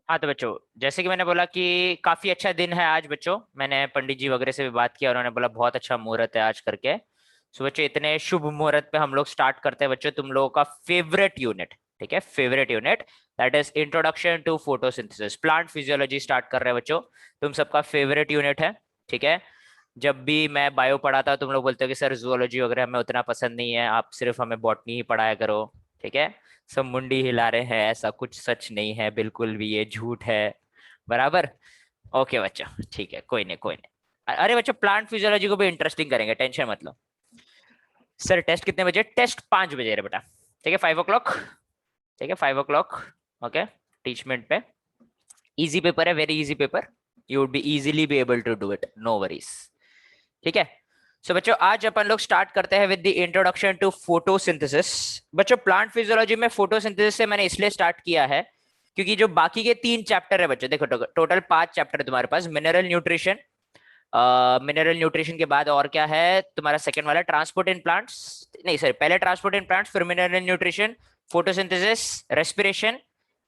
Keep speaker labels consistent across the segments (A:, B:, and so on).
A: हाँ तो बच्चों, जैसे कि मैंने बोला कि काफी अच्छा दिन है आज बच्चों। मैंने पंडित जी वगैरह से भी बात किया, उन्होंने बोला बहुत अच्छा मुहूर्त है आज करके। सो बच्चों, इतने शुभ मुहूर्त पे हम लोग स्टार्ट करते हैं बच्चों तुम लोगों का फेवरेट यूनिट। ठीक है, favourite unit, that is introduction to photosynthesis, plant physiology start कर रहे हैं बच्चों। तुम सबका फेवरेट यूनिट है। ठीक है। जब भी मैं बायो पढ़ाता तुम लोग बोलते हो कि सर जूलॉजी वगैरह हमें उतना पसंद नहीं है, आप सिर्फ हमें बॉटनी ही पढ़ाया करो। ठीक है। सब मुंडी हिला रहे हैं, ऐसा कुछ सच नहीं है, बिल्कुल भी ये झूठ है। बराबर। ओके बच्चों, ठीक है, कोई नहीं कोई नहीं। अरे बच्चों, प्लांट फिजियोलॉजी को भी इंटरेस्टिंग करेंगे, टेंशन मत लो। सर टेस्ट कितने बजे? टेस्ट 5 बजे रे बेटा। ठीक है, 5 o'clock। ठीक है, 5 o'clock। ओके। टीचमेंट पे इजी पेपर है, very easy paper. You would be easily be able to do it, no worries. ठीक है। सो बच्चों, आज अपन लोग स्टार्ट करते हैं with the introduction to photosynthesis. बच्चों, प्लांट फिजियोलॉजी में फोटोसिंथेसिस से मैंने इसलिए स्टार्ट किया है क्योंकि जो बाकी के 3 चैप्टर है बच्चों, देखो टोटल 5 चैप्टर है तुम्हारे पास। मिनरल न्यूट्रिशन, मिनरल न्यूट्रिशन के बाद और क्या है तुम्हारा? सेकंड वाला ट्रांसपोर्ट इन प्लांट्स, नहीं सर, पहले ट्रांसपोर्ट इन प्लांट्स, फिर mineral nutrition, photosynthesis, respiration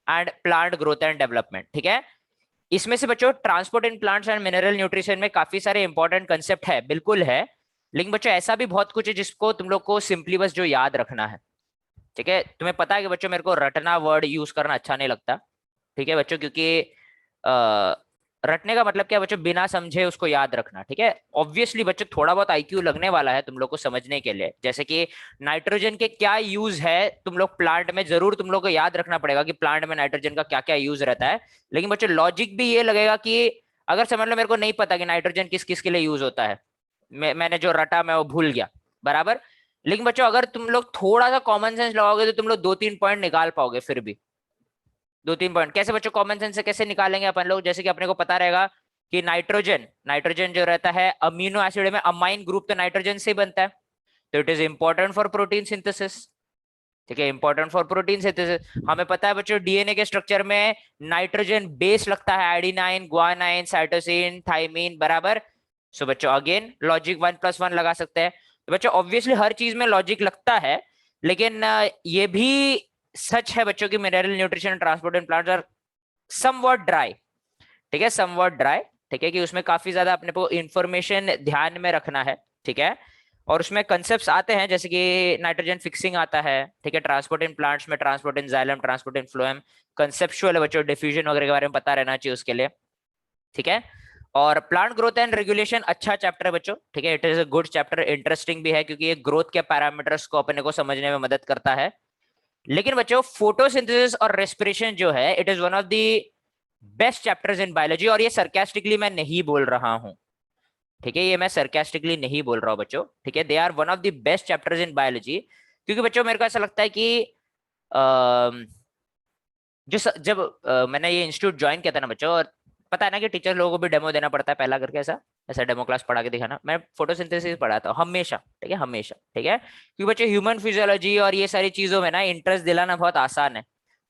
A: and plant growth and development. ठीक है। इसमें से बच्चों transport in plants and mineral nutrition में काफी सारे इंपॉर्टेंट कंसेप्ट है, बिल्कुल है। लेकिन बच्चों ऐसा भी बहुत कुछ है जिसको तुम लोग को सिंपली बस जो याद रखना है। ठीक है। तुम्हें पता है कि बच्चों मेरे को रटना वर्ड यूज करना अच्छा नहीं लगता। ठीक है बच्चों, क्योंकि आ, रटने का मतलब क्या है बच्चों? बिना समझे उसको याद रखना। ठीक है। ऑब्वियसली बच्चों थोड़ा बहुत आईक्यू लगने वाला है तुम लोग को समझने के लिए, जैसे कि नाइट्रोजन के क्या यूज है तुम लोग प्लांट में, जरूर तुम लोग को याद रखना पड़ेगा कि प्लांट में नाइट्रोजन का क्या क्या यूज रहता है। लेकिन बच्चों लॉजिक भी ये लगेगा कि अगर समझ लो मेरे को नहीं पता कि नाइट्रोजन किस किस के लिए यूज होता है, मैंने जो रटा मैं वो भूल गया। बराबर। लेकिन बच्चों अगर तुम लोग थोड़ा सा कॉमन सेंस लगाओगे तो तुम लोग 2-3 पॉइंट निकाल पाओगे फिर भी। 2-3 पॉइंट कैसे बच्चों? कॉमन सेंस से कैसे निकालेंगे अपन लोग? जैसे कि अपने को पता रहेगा कि नाइट्रोजन नाइट्रोजन जो रहता है अमीनो एसिड में अमाइन ग्रुप तो नाइट्रोजन से ही बनता है। तो it is important for protein synthesis. ठीक है, इंपॉर्टेंट फॉर प्रोटीन सिंथेसिस। हमें पता है बच्चों डीएनए के स्ट्रक्चर में नाइट्रोजन बेस लगता है, एडिनाइन, ग्वानाइन, साइटोसिन, थाइमीन। बराबर। सो बच्चों अगेन लॉजिक 1+1 लगा सकते हैं। तो बच्चों ऑब्वियसली हर चीज में लॉजिक लगता है, लेकिन ये भी सच है बच्चों की mineral nutrition transport and plants are somewhat dry. ठीक है, समवॉट ड्राई। ठीक है, कि उसमें काफी ज्यादा अपने को इंफॉर्मेशन ध्यान में रखना है। ठीक है। और उसमें कंसेप्ट्स आते हैं जैसे कि नाइट्रोजन फिक्सिंग आता है। ठीक है, ट्रांसपोर्ट इन प्लांट्स में ट्रांसपोर्ट इन जाइलम, ट्रांसपोर्ट इन फ्लोएम। कंसेप्चुअल है बच्चों, डिफ्यूजन वगैरह के बारे में पता रहना चाहिए उसके लिए। ठीक है। और प्लांट ग्रोथ एंड रेगुलेशन अच्छा चैप्टर है बच्चों। ठीक है, it is a good chapter, interesting भी है क्योंकि ये ग्रोथ के पैरामीटर्स को अपने को समझने में मदद करता है। लेकिन बच्चों फोटोसिंथेसिस और रेस्पिरेशन जो है it is one of the best chapters in biology, और ये सरकास्टिकली मैं नहीं बोल रहा हूं। ठीक है, ये मैं सरकास्टिकली नहीं बोल रहा हूं बच्चों। ठीक है, they are one of the best chapters in biology. क्योंकि बच्चों मेरे को ऐसा लगता है कि जब मैंने ये इंस्टीट्यूट ज्वाइन किया था ना बच्चों, और पता है ना कि टीचर लोगों को भी डेमो देना पड़ता है पहला करके, ऐसा ऐसा डेमो क्लास पढ़ा के दिखाना। मैं फोटोसिंथेसिस पढ़ाता हूँ हमेशा। ठीक है, हमेशा। ठीक है, क्योंकि बच्चे ह्यूमन फिजियोलॉजी और ये सारी चीजों में ना इंटरेस्ट दिलाना बहुत आसान है।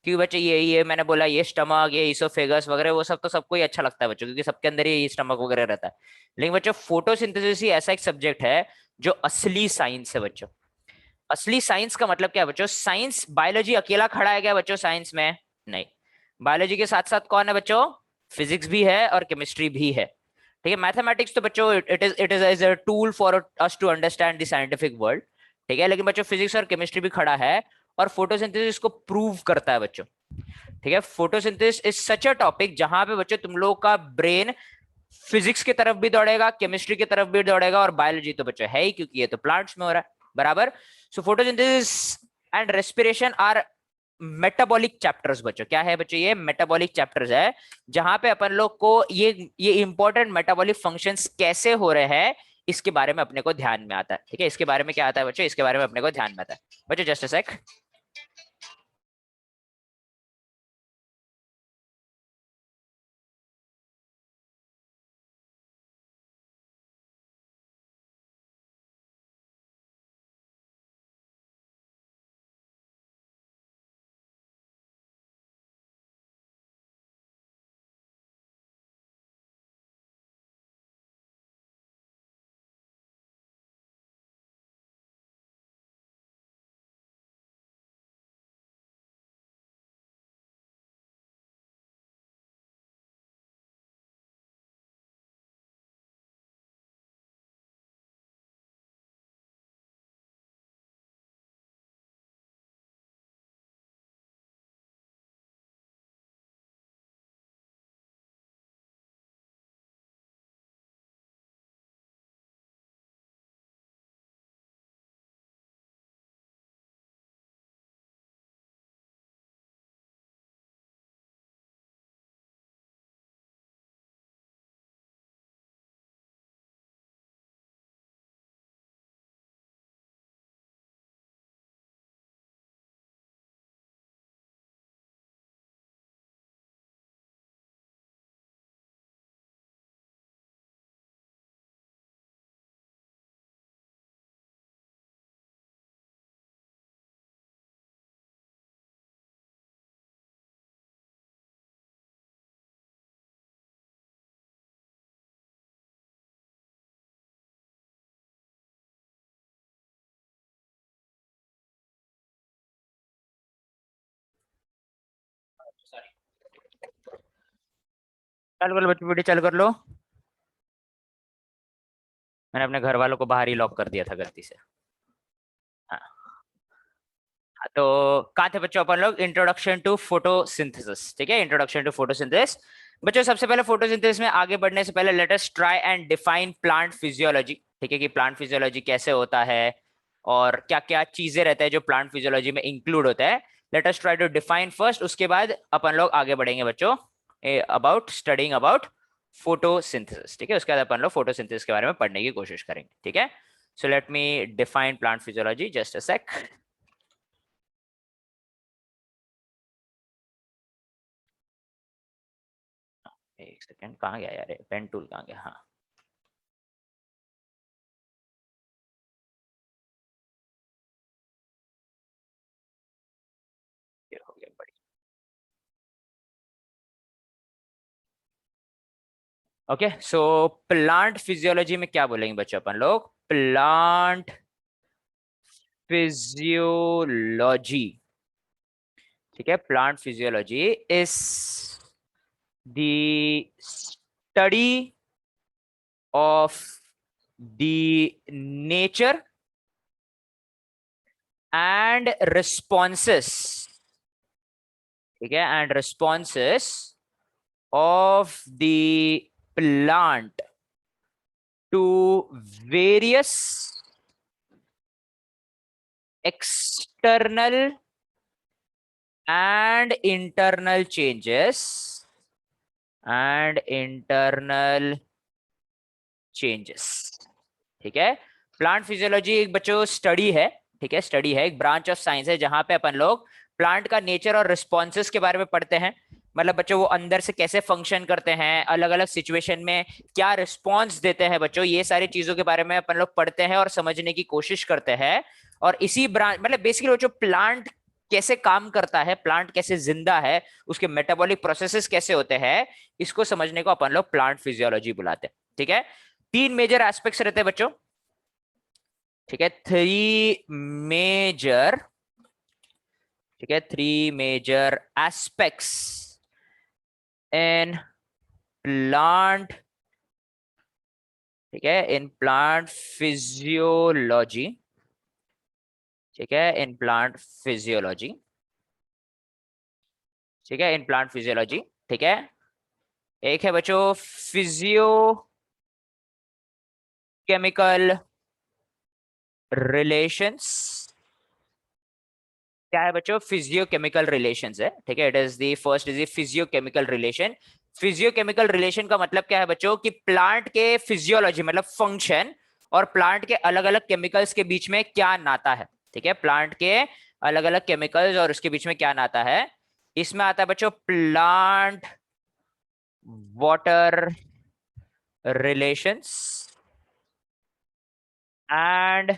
A: क्योंकि बच्चे ये मैंने बोला ये स्टमक, ये इसोफेगस वगैरह वो सब तो सबको ही अच्छा लगता है बच्चों, क्योंकि सबके अंदर ये स्टमक वगैरह रहता है। लेकिन बच्चों फोटोसिंथेसिस ही ऐसा एक सब्जेक्ट है जो असली साइंस है बच्चों। असली साइंस का मतलब क्या है बच्चों? साइंस, बायोलॉजी अकेला खड़ा है क्या बच्चों साइंस में? नहीं। बायोलॉजी के साथ साथ कौन है बच्चों? फिजिक्स भी है और केमिस्ट्री भी है। ठीक है, मैथमेटिक्स तो बच्चों it is as a tool for us to understand the scientific world. ठीक है, लेकिन बच्चों फिजिक्स और केमिस्ट्री भी खड़ा है और फोटोसिंथेसिस को प्रूव करता है बच्चों। ठीक है, photosynthesis is such a topic जहां पे बच्चों तुम लोग का ब्रेन फिजिक्स की तरफ भी दौड़ेगा, केमिस्ट्री की तरफ भी दौड़ेगा, और बायोलॉजी तो बच्चों है ही क्योंकि ये तो प्लांट्स में हो रहा है। बराबर। सो photosynthesis and respiration our metabolic chapters बच्चों। क्या है बच्चों? ये मेटाबॉलिक चैप्टर्स है जहां पे अपन लोग को ये इंपॉर्टेंट मेटाबॉलिक फंक्शंस कैसे हो रहे हैं इसके बारे में अपने को ध्यान में आता है। ठीक है, इसके बारे में क्या आता है बच्चों? इसके बारे में अपने को ध्यान में आता है बच्चों। जस्ट अ सेक। चालू कर लो बच्चों, वीडियो चालू कर लो। मैंने अपने घर वालों को बाहर ही लॉक कर दिया था गलती से। हाँ। हाँ, तो कहाँ थे बच्चों अपन लोग? Introduction to photosynthesis. ठीक है, इंट्रोडक्शन टू फोटोसिंथेसिस। बच्चों सबसे पहले फोटोसिंथेसिस में आगे बढ़ने से पहले late us try and define plant physiology. ठीक है, कि प्लांट फिजियोलॉजी कैसे होता है और क्या क्या चीजें रहते हैं जो प्लांट फिजियोलॉजी में इंक्लूड होता है। Let us try to define first, उसके बाद अपन लोग आगे बढ़ेंगे बच्चों अबाउट स्टडिंग अबाउट फोटोसिंथेसिस। ठीक है, उसके बाद अपन लोग फोटोसिंथेसिस के बारे में पढ़ने की कोशिश करेंगे। ठीक है, so let me define plant physiology, just a sec. एक सेकंड, कहाँ गया यार पेन टूल, कहाँ गया? हाँ, ये हो गया, बढ़िया। ओके, सो प्लांट फिजियोलॉजी में क्या बोलेंगे बच्चों अपन लोग? Plant physiology. ठीक है, plant physiology is the study of the nature and responses. ठीक है, and responses of the plant to various external and internal changes and internal changes। ठीक है, प्लांट फिजियोलॉजी एक बच्चों स्टडी है। ठीक है, स्टडी है, एक ब्रांच ऑफ साइंस है जहां पे अपन लोग प्लांट का नेचर और रिस्पॉन्सेस के बारे में पढ़ते हैं। मतलब बच्चों वो अंदर से कैसे फंक्शन करते हैं, अलग अलग सिचुएशन में क्या रिस्पॉन्स देते हैं बच्चों, ये सारी चीजों के बारे में अपन लोग पढ़ते हैं और समझने की कोशिश करते हैं। और इसी ब्रांच मतलब बेसिकली बच्चों प्लांट कैसे काम करता है, प्लांट कैसे जिंदा है, उसके मेटाबॉलिक प्रोसेसेस कैसे होते हैं, इसको समझने को अपन लोग प्लांट फिजियोलॉजी बुलाते हैं। ठीक है, तीन मेजर एस्पेक्ट्स रहते हैं बच्चों। ठीक है, थ्री मेजर, ठीक है, three major aspects in plant. ठीक है, इन प्लांट फिजियोलॉजी। ठीक है, इन प्लांट फिजियोलॉजी। ठीक है, इन प्लांट फिजियोलॉजी। ठीक है, एक है बच्चों फिजियो केमिकल रिलेशंस। क्या है बच्चों? फिजियोकेमिकल रिलेशंस है। ठीक है, it is the first is the physiochemical relation. Physiochemical relation का मतलब क्या है बच्चों? कि प्लांट के फिजियोलॉजी मतलब फंक्शन और प्लांट के अलग अलग केमिकल्स के बीच में क्या नाता है। ठीक है, प्लांट के अलग अलग केमिकल्स और उसके बीच में क्या नाता है। इसमें आता है बच्चों plant water relations and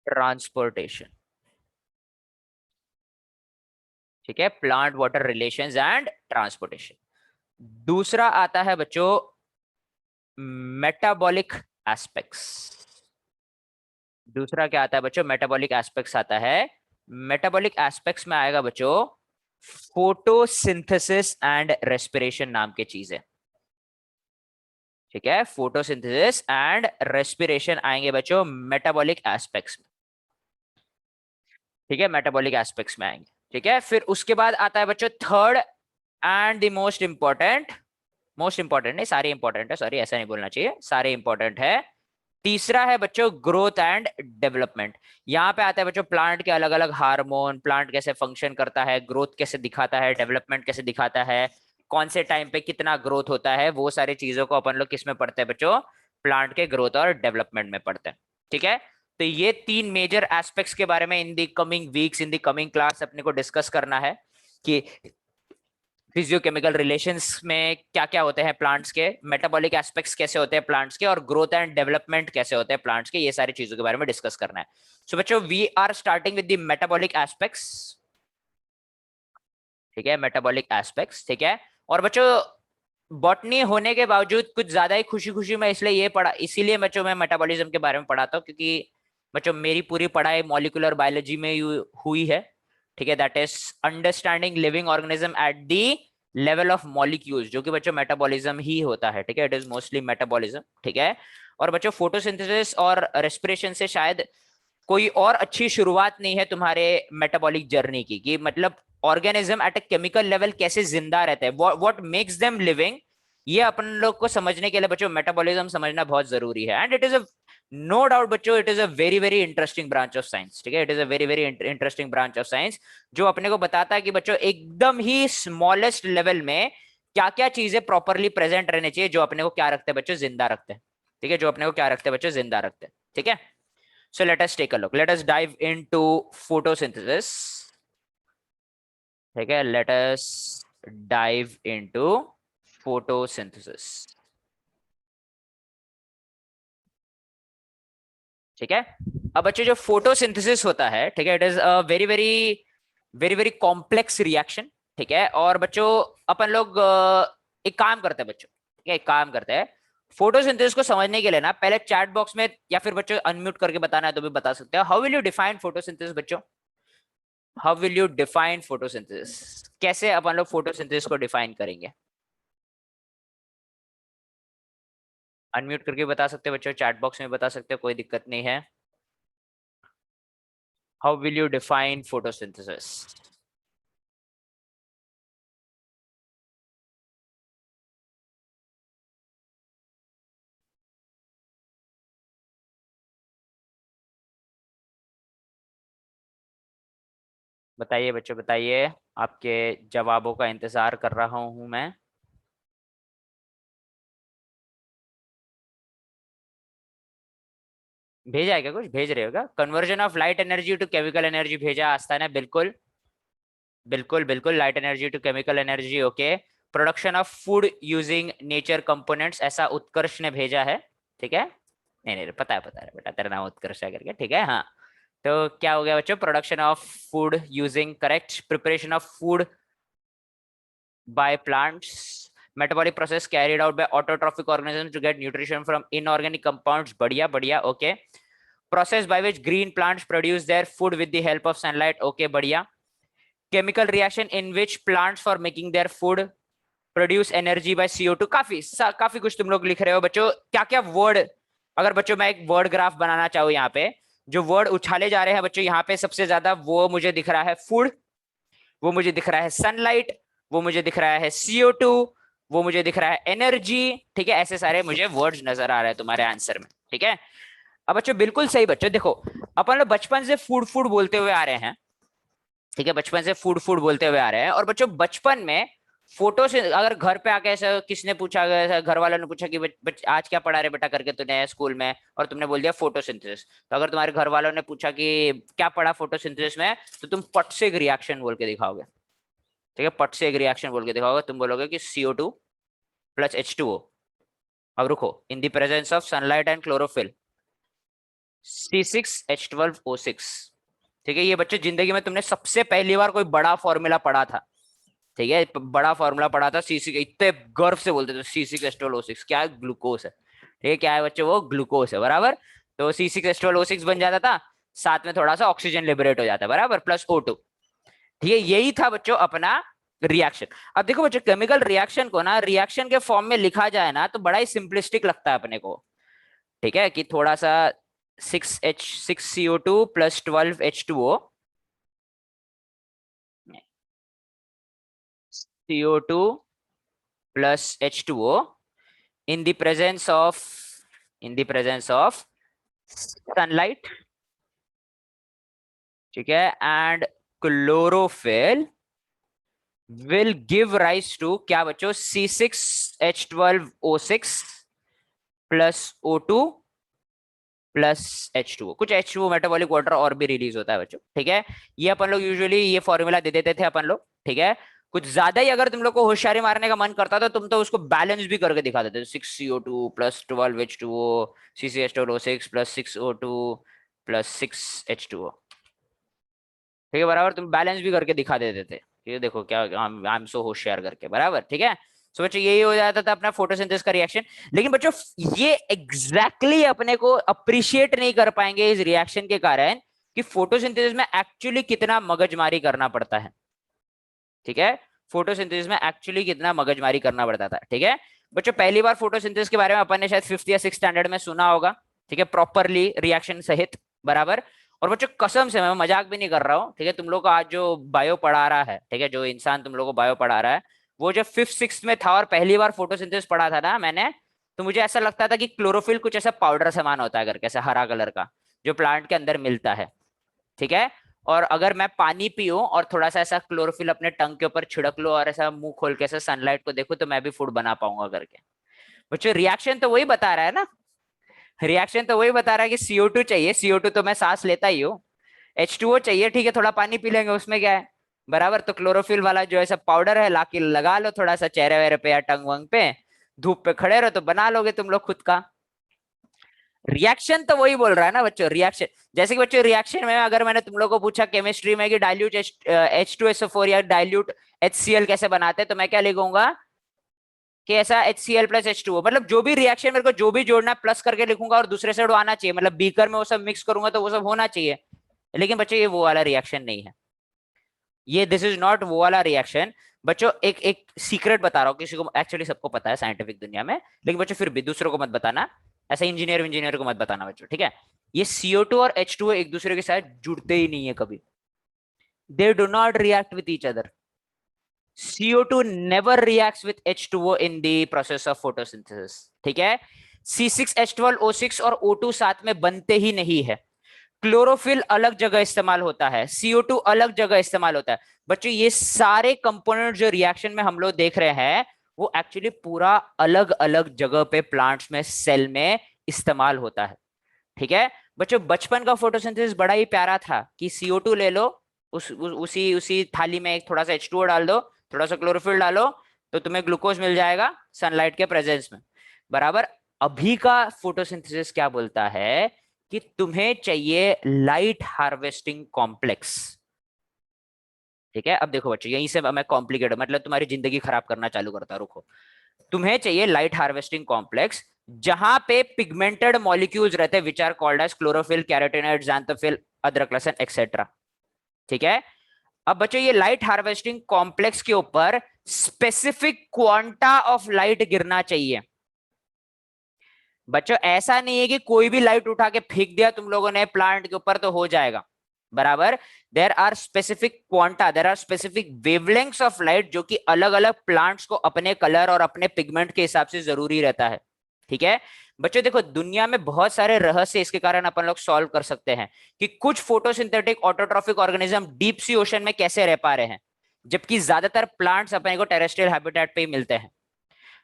A: transportation. ठीक है, plant water relations and transportation. दूसरा आता है बच्चों मेटाबॉलिक एस्पेक्ट्स। दूसरा क्या आता है बच्चों? मेटाबॉलिक एस्पेक्ट्स आता है। मेटाबॉलिक एस्पेक्ट्स में आएगा बच्चों फोटोसिंथेसिस एंड रेस्पिरेशन नाम की चीज है। ठीक है, फोटोसिंथेसिस एंड रेस्पिरेशन आएंगे बच्चों मेटाबॉलिक एस्पेक्ट्स में। ठीक है, मेटाबॉलिक एस्पेक्ट्स में आएंगे। ठीक है, फिर उसके बाद आता है बच्चों third and the most important नहीं, सारे इंपॉर्टेंट है, सॉरी ऐसा नहीं बोलना चाहिए, सारे इंपॉर्टेंट है। तीसरा है बच्चों ग्रोथ एंड डेवलपमेंट। यहाँ पे आता है बच्चों प्लांट के अलग अलग हार्मोन, प्लांट कैसे फंक्शन करता है, ग्रोथ कैसे दिखाता है, डेवलपमेंट कैसे दिखाता है, कौन से टाइम पे कितना ग्रोथ होता है, वो सारी चीजों को अपन लोग किस में पढ़ते हैं बच्चों? प्लांट के ग्रोथ और डेवलपमेंट में पढ़ते हैं। ठीक है, तो ये तीन मेजर एस्पेक्ट्स के बारे में in the coming weeks, in the coming class अपने को डिस्कस करना है कि फिजियोकेमिकल रिलेशंस में क्या क्या होते हैं प्लांट्स के, मेटाबॉलिक एस्पेक्ट्स कैसे होते हैं प्लांट्स के, और ग्रोथ एंड डेवलपमेंट कैसे होते हैं प्लांट्स के, ये सारी चीजों के बारे में डिस्कस करना है। सो बच्चों we are starting with the metabolic aspects. ठीक है, मेटाबॉलिक एस्पेक्ट्स। ठीक है, और बच्चों बॉटनी होने के बावजूद कुछ ज्यादा ही खुशी खुशी मैं इसलिए ये पढ़ा, इसीलिए बच्चों मैं मेटाबॉलिज्म के बारे में पढ़ाता हूँ, क्योंकि बच्चों मेरी पूरी पढ़ाई मॉलिक्यूलर बायोलॉजी में हुई है। ठीक है, that is understanding living organism at the level of molecules, जो कि बच्चों मेटाबॉलिज्म ही होता है। ठीक है, इट इज मोस्टली मेटाबॉलिज्म। ठीक है, और बच्चों फोटोसिंथेसिस और रेस्पिरेशन से शायद कोई और अच्छी शुरुआत नहीं है तुम्हारे मेटाबॉलिक जर्नी की, कि मतलब organism at a chemical level कैसे जिंदा रहते हैं, व्हाट मेक्स देम लिविंग, ये अपन लोग को समझने के लिए बच्चों मेटाबॉलिज्म समझना बहुत जरूरी है। And it is a no doubt बच्चों, it is a very very interesting branch of science. ठीक है, it is a very very interesting branch of science, जो अपने को बताता है कि बच्चों एकदम ही स्मॉलेस्ट लेवल में क्या क्या चीजें प्रॉपरली प्रेजेंट रहने चाहिए, जो अपने को क्या रखते हैं बच्चों, जिंदा रखते हैं। ठीक है, जो अपने को क्या रखते हैं बच्चों, जिंदा रखते हैं। ठीक है, so let us take a look, let us dive into photosynthesis। ठीक है, let us dive into photosynthesis। ठीक है, अब बच्चों जो फोटोसिंथेसिस होता है, ठीक है, it is a very very very very complex reaction. ठीक है, और बच्चों अपन लोग एक काम करते हैं बच्चों, ठीक है, एक काम करते हैं, फोटोसिंथेसिस को समझने के लिए ना पहले चैट बॉक्स में या फिर बच्चों अनम्यूट करके बताना है तो भी बता सकते हो, how will you define photosynthesis बच्चों, how will you define photosynthesis, कैसे अपन लोग फोटोसिंथेसिस को डिफाइन करेंगे। अनम्यूट करके बता सकते हो बच्चों, चैट बॉक्स में बता सकते हो, कोई दिक्कत नहीं है। How will you define photosynthesis. बताइए बच्चों, बताइए, आपके जवाबों का इंतजार कर रहा हूं मैं। भेजा है क्या, कुछ भेज रहे हो क्या, conversion of light energy to chemical energy भेजा आस्था ने, बिल्कुल बिल्कुल बिल्कुल, light energy to chemical energy, okay. Production of food using nature components, ऐसा उत्कर्ष ने भेजा है। ठीक है, नहीं नहीं पता है बेटा, तेरा नाम उत्कर्ष है करके, ठीक है, हाँ। तो क्या हो गया बच्चों, production of food using, correct, preparation of food by plants, metabolic process carried out by autotrophic organisms to get nutrition from inorganic compounds, बढ़िया बढ़िया, okay, process by which green plants produce their food with the help of sunlight, okay, बढ़िया, chemical reaction in which plants for making their food produce energy by CO2, काफी कुछ तुम लोग लिख रहे हो बच्चों, क्या क्या वर्ड, अगर बच्चों मैं एक वर्ड ग्राफ बनाना चाहूँ, यहाँ पे जो वर्ड उछाले जा रहे हैं बच्चों, यहाँ पे सबसे ज्यादा वो मुझे दिख रहा है फूड, वो मुझे दिख रहा है सनलाइट, वो मुझे दिख रहा है CO2, वो मुझे दिख रहा है एनर्जी। ठीक है, ऐसे सारे मुझे वर्ड्स नजर आ रहे हैं तुम्हारे आंसर में। ठीक है, अब बच्चों बिल्कुल सही बच्चों, देखो अपन लोग बचपन से फूड फूड बोलते हुए आ रहे हैं। ठीक है, बचपन से फूड फूड बोलते हुए आ रहे हैं, और बच्चों बचपन में फोटो से अगर घर पे आके ऐसा किसने पूछा, ऐसा घर वालों ने पूछा कि आज क्या पढ़ा रे बेटा करके तूने स्कूल में, और तुमने बोल दिया फोटोसिंथेसिस, तो अगर तुम्हारे घर वालों ने पूछा कि क्या पढ़ा फोटोसिंथेसिस में, तो तुम पट से एक रिएक्शन बोल के दिखाओगे। ठीक है, पट से एक रिएक्शन बोल के दिखाओगे, तुम बोलोगे कि CO2 प्लस H2O, अब रुको, in the presence of sunlight and chlorophyll C6H12O6। ठीक है, ये बच्चे जिंदगी में तुमने सबसे पहली बार कोई बड़ा फॉर्मूला पढ़ा था। ठीक है, बड़ा फॉर्मूला पढ़ा था, C6, इतने गर्व से बोलते थे C6H12O6, क्या है, ग्लूकोज है। ठीक है, क्या है बच्चे, वो ग्लूकोज है, बराबर। तो C6H12O6 बन जाता था, साथ में थोड़ा सा ऑक्सीजन लिबरेट हो जाता है, बराबर, प्लस O2। ठीक है, यही था बच्चों अपना रिएक्शन। अब देखो बच्चों, केमिकल रिएक्शन को ना रिएक्शन के फॉर्म में लिखा जाए ना तो बड़ा ही सिंपलिस्टिक लगता है अपने को। ठीक है, कि थोड़ा सा 6CO2 plus 12H2O, CO2 plus H2O in the presence of sunlight, ठीक है, and chlorophyll will give rise to क्या बच्चों, C6H12O6 plus O2 plus H2O, कुछ H2O मेटाबॉलिक वाटर और भी रिलीज होता है बच्चों। ठीक है, ये अपन लोग यूजुअली ये फॉर्मूला दे देते थे अपन लोग। ठीक है, कुछ ज्यादा ही अगर तुम लोग को होशियारी मारने का मन करता था, तुम तो उसको बैलेंस भी करके दिखा देते, 6CO2 plus 12H2O, CCH12O6 plus 6O2 plus 6H2O। ठीक है, बराबर, तुम बैलेंस भी करके दिखा देते थे, ये देखो क्या, आई एम सो होशियार करके, बराबर। ठीक है, सो बच्चों यही हो जाता था अपना फोटोसिंथेसिस का रिएक्शन। लेकिन बच्चों ये एग्जैक्टली अपने को अप्रिशिएट नहीं कर पाएंगे इस रिएक्शन के कारण, कि फोटोसिंथेसिस में एक्चुअली कितना मगजमारी करना पड़ता है। ठीक है, फोटोसिंथेसिस में एक्चुअली कितना मगजमारी करना पड़ता था। ठीक है बच्चों, पहली बार फोटोसिंथेसिस के बारे में अपन ने शायद 5th या 6th स्टैंडर्ड में सुना होगा। ठीक है, प्रॉपरली रिएक्शन सहित, बराबर। और बच्चों कसम से मैं मजाक भी नहीं कर रहा हूँ, ठीक है, तुम लोग को आज जो बायो पढ़ा रहा है, ठीक है, जो इंसान तुम लोग को बायो पढ़ा रहा है, वो जब 5th 6th में था और पहली बार फोटोसिंथेसिस पढ़ा था ना मैंने, तो मुझे ऐसा लगता था कि क्लोरोफिल कुछ ऐसा पाउडर सामान होता है करके, ऐसा हरा कलर का, जो प्लांट के अंदर मिलता है। ठीक है, और अगर मैं पानी पीऊं और थोड़ा सा ऐसा क्लोरोफिल अपने टंग के ऊपर छिड़क लो और ऐसा मुंह खोल के ऐसा सनलाइट को देखो, तो मैं भी फूड बना पाऊंगा करके। बच्चों रिएक्शन तो वही बता रहा है ना, रिएक्शन तो वही बता रहा है कि CO2 चाहिए, CO2 तो मैं सांस लेता ही हूँ, H2O चाहिए, ठीक है, थोड़ा पानी पी लेंगे, उसमें क्या है, बराबर। तो क्लोरोफिल वाला जो ऐसा पाउडर है लाके लगा लो थोड़ा सा चेहरे वेरे पे या टंग वंग पे, धूप पे खड़े रहो तो बना लोगे तुम लोग खुद का। रिएक्शन तो वही बोल रहा है ना बच्चों, रिएक्शन। जैसे कि बच्चों रिएक्शन में अगर मैंने तुम लोग को पूछा केमिस्ट्री में कि डाइल्यूट H2SO4 या डाइल्यूट HCl कैसे बनाते हैं, तो मैं क्या लिखूंगा कि ऐसा HCl+H2O, मतलब जो भी रिएक्शन मेरे को जो भी जोड़ना है प्लस करके लिखूंगा और दूसरे साइड आना चाहिए, मतलब बीकर में वो सब मिक्स करूंगा तो वो सब होना चाहिए। लेकिन बच्चों ये वो वाला रिएक्शन नहीं है, ये दिस इज नॉट वो वाला रिएक्शन। बच्चों एक एक सीक्रेट बता रहा हूँ, किसी को एक्चुअली सबको पता है साइंटिफिक दुनिया में, लेकिन बच्चों फिर भी दूसरों को मत बताना, ऐसा इंजीनियर को मत बताना बच्चों, ठीक है। ये CO2 और H2O एक दूसरे के साथ जुड़ते ही नहीं है कभी, they do not react with each other. CO2 never reacts with H2O in the process of photosynthesis, ठीक है। C6H12O6 और O2 साथ में बनते ही नहीं है। क्लोरोफिल अलग जगह इस्तेमाल होता है, CO2 अलग जगह इस्तेमाल होता है। बच्चों ये सारे कंपोनेंट जो रिएक्शन में हम लोग देख रहे हैं वो एक्चुअली पूरा अलग अलग जगह पे प्लांट्स में, सेल में इस्तेमाल होता है। ठीक है बच्चों, बचपन का फोटोसिंथेसिस बड़ा ही प्यारा था कि CO2 ले लो, उसी उसी थाली में एक थोड़ा सा H2O डाल दो, थोड़ा सा क्लोरोफिल डालो, तो तुम्हें ग्लूकोज मिल जाएगा सनलाइट के प्रेजेंस में, बराबर। अभी का फोटोसिंथेसिस क्या बोलता है कि तुम्हें चाहिए लाइट हार्वेस्टिंग कॉम्प्लेक्स। ठीक है, अब देखो बच्चों, यहीं से मैं कॉम्प्लिकेट मतलब तुम्हारी जिंदगी खराब करना चालू करता, रुको। तुम्हें चाहिए लाइट हार्वेस्टिंग कॉम्प्लेक्स जहां पे पिगमेंटेड मॉलिक्यूल्स रहते हैं which are called as chlorophyll, carotenoid, xanthophyll, अदरक, लहसुन एक्सेट्रा। ठीक है, अब बच्चों ये लाइट हार्वेस्टिंग कॉम्प्लेक्स के ऊपर स्पेसिफिक क्वांटा ऑफ लाइट गिरना चाहिए। बच्चों ऐसा नहीं है कि कोई भी लाइट उठा के फेंक दिया तुम लोगों ने प्लांट के ऊपर तो हो जाएगा, बराबर। There are specific quanta, there are specific wavelengths of light जो कि अलग अलग प्लांट्स को अपने कलर और अपने पिगमेंट के हिसाब से जरूरी रहता है। ठीक है बच्चों, देखो दुनिया में बहुत सारे रहस्य इसके कारण अपन लोग सॉल्व कर सकते हैं कि कुछ photosynthetic autotrophic organism deep sea ocean में कैसे रह पा रहे हैं, जबकि ज्यादातर प्लांट्स अपने को टेरेस्ट्रियल हैबिटेट पे ही मिलते हैं।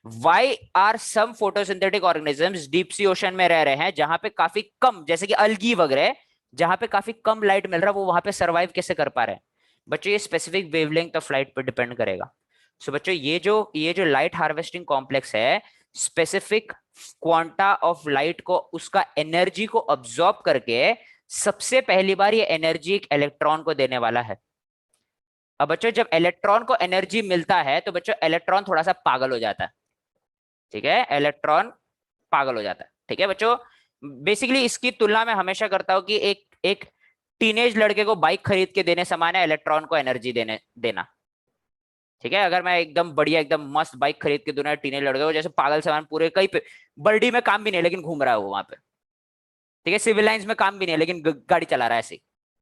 A: Why are some photosynthetic organisms deep sea ocean में रह रहे हैं जहां पे काफी कम, जैसे कि अल्गी वगैरह, जहां पे काफी कम लाइट मिल रहा है, वो वहां पे सर्वाइव कैसे कर पा रहे हैं। बच्चों ये स्पेसिफिक वेवलेंथ ऑफ लाइट पे डिपेंड करेगा। सो बच्चों ये जो लाइट हार्वेस्टिंग कॉम्प्लेक्स है, स्पेसिफिक क्वांटा ऑफ लाइट को, उसका एनर्जी को अब्सॉर्ब करके सबसे पहली बार ये एनर्जी एक इलेक्ट्रॉन को देने वाला है। अब बच्चों जब इलेक्ट्रॉन को एनर्जी मिलता है तो बच्चों इलेक्ट्रॉन थोड़ा सा पागल हो जाता है। ठीक है, इलेक्ट्रॉन पागल हो जाता है। ठीक है बच्चों, बेसिकली इसकी तुलना में हमेशा करता हूं कि एक एक टीनेज लड़के को बाइक खरीद के देने समान है इलेक्ट्रॉन को एनर्जी देना। ठीक है, अगर मैं एकदम बढ़िया एकदम मस्त बाइक खरीद के दूंगा टीनेज लड़के को, जैसे पागल सामान पूरे कहीं पे, बर्डी में काम भी नहीं लेकिन घूम रहा है वो वहां पे, ठीक है, सिविल लाइंस में काम भी नहीं लेकिन गाड़ी चला रहा है ऐसे,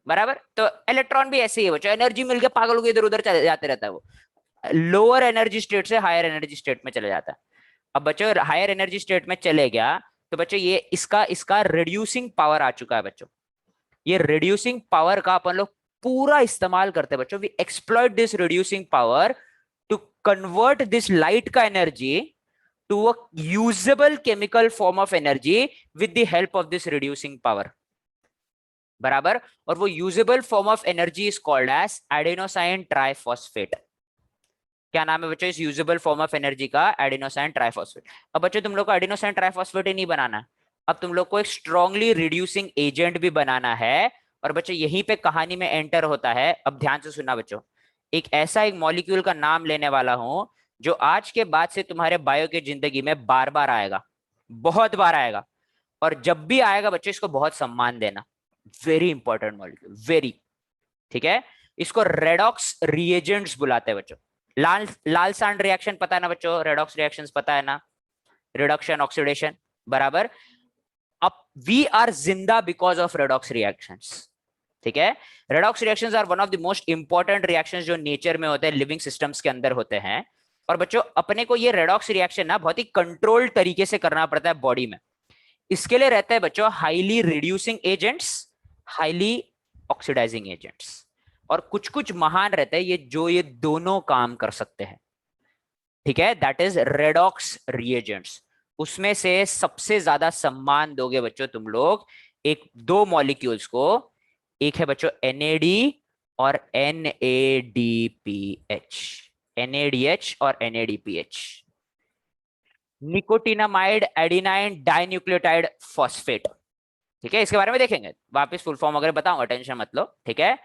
A: बराबर। तो इलेक्ट्रॉन भी ऐसे ही है बच्चों, एनर्जी मिल के पागल होकर इधर उधर चले जाते रहता है वो, लोअर एनर्जी स्टेट से हायर एनर्जी स्टेट में चले जाता है। अब बच्चों हायर एनर्जी स्टेट में चले गया तो बच्चों ये इसका इसका रिड्यूसिंग पावर आ चुका है बच्चों। ये रिड्यूसिंग पावर का अपन लोग पूरा इस्तेमाल करते हैं बच्चों, we exploit this reducing power to convert this light का energy to a usable chemical form of energy with the help of this reducing power, बराबर। और वो usable form of energy is called as adenosine triphosphate. क्या नाम है बच्चों इस usable form of energy का? Adenosine triphosphate. अब बच्चों तुम लोग को एडिनोसाइन ट्राइफॉस्फेट ही नहीं बनाना, अब तुम लोग को एक स्ट्रांगली रिड्यूसिंग एजेंट भी बनाना है। और बच्चों यहीं पे कहानी में एंटर होता है, अब ध्यान से सुनना बच्चों, एक मॉलिक्यूल का नाम लेने वाला हूं जो आज के बाद से तुम्हारे बायो की जिंदगी में बार बार आएगा, बहुत बार आएगा, और जब भी आएगा बच्चों इसको बहुत सम्मान देना। Very important molecule, very. ठीक है, इसको रेडॉक्स रिएजेंट्स बुलाते हैं बच्चों। लाल लाल सांड रिएक्शन पता है ना बच्चों, रेडॉक्स रिएक्शंस पता है ना, रिडक्शन ऑक्सीडेशन, बराबर। अब वी आर जिंदा बिकॉज ऑफ रेडॉक्स रिएक्शंस। ठीक है, redox reactions are one of the most important reactions जो नेचर में होते हैं, लिविंग सिस्टम्स के अंदर होते हैं। और बच्चों अपने को ये रेडॉक्स रिएक्शन ना बहुत ही कंट्रोल्ड तरीके से करना पड़ता है बॉडी में। इसके लिए रहते हैं बच्चों highly reducing agents, highly oxidising agents, और कुछ कुछ महान रहते हैं ये जो ये दोनों काम कर सकते हैं। ठीक है, दैट इज रेडॉक्स रिएजेंट्स। उसमें से सबसे ज्यादा सम्मान दोगे बच्चों तुम लोग एक दो मॉलिक्यूल्स को, एक है बच्चों NAD और NADPH, NADH और NADPH, nicotinamide adenine dinucleotide phosphate. ठीक है, इसके बारे में देखेंगे, वापस फुल फॉर्म वगैरह बताऊंगा, टेंशन मत लो। ठीक है,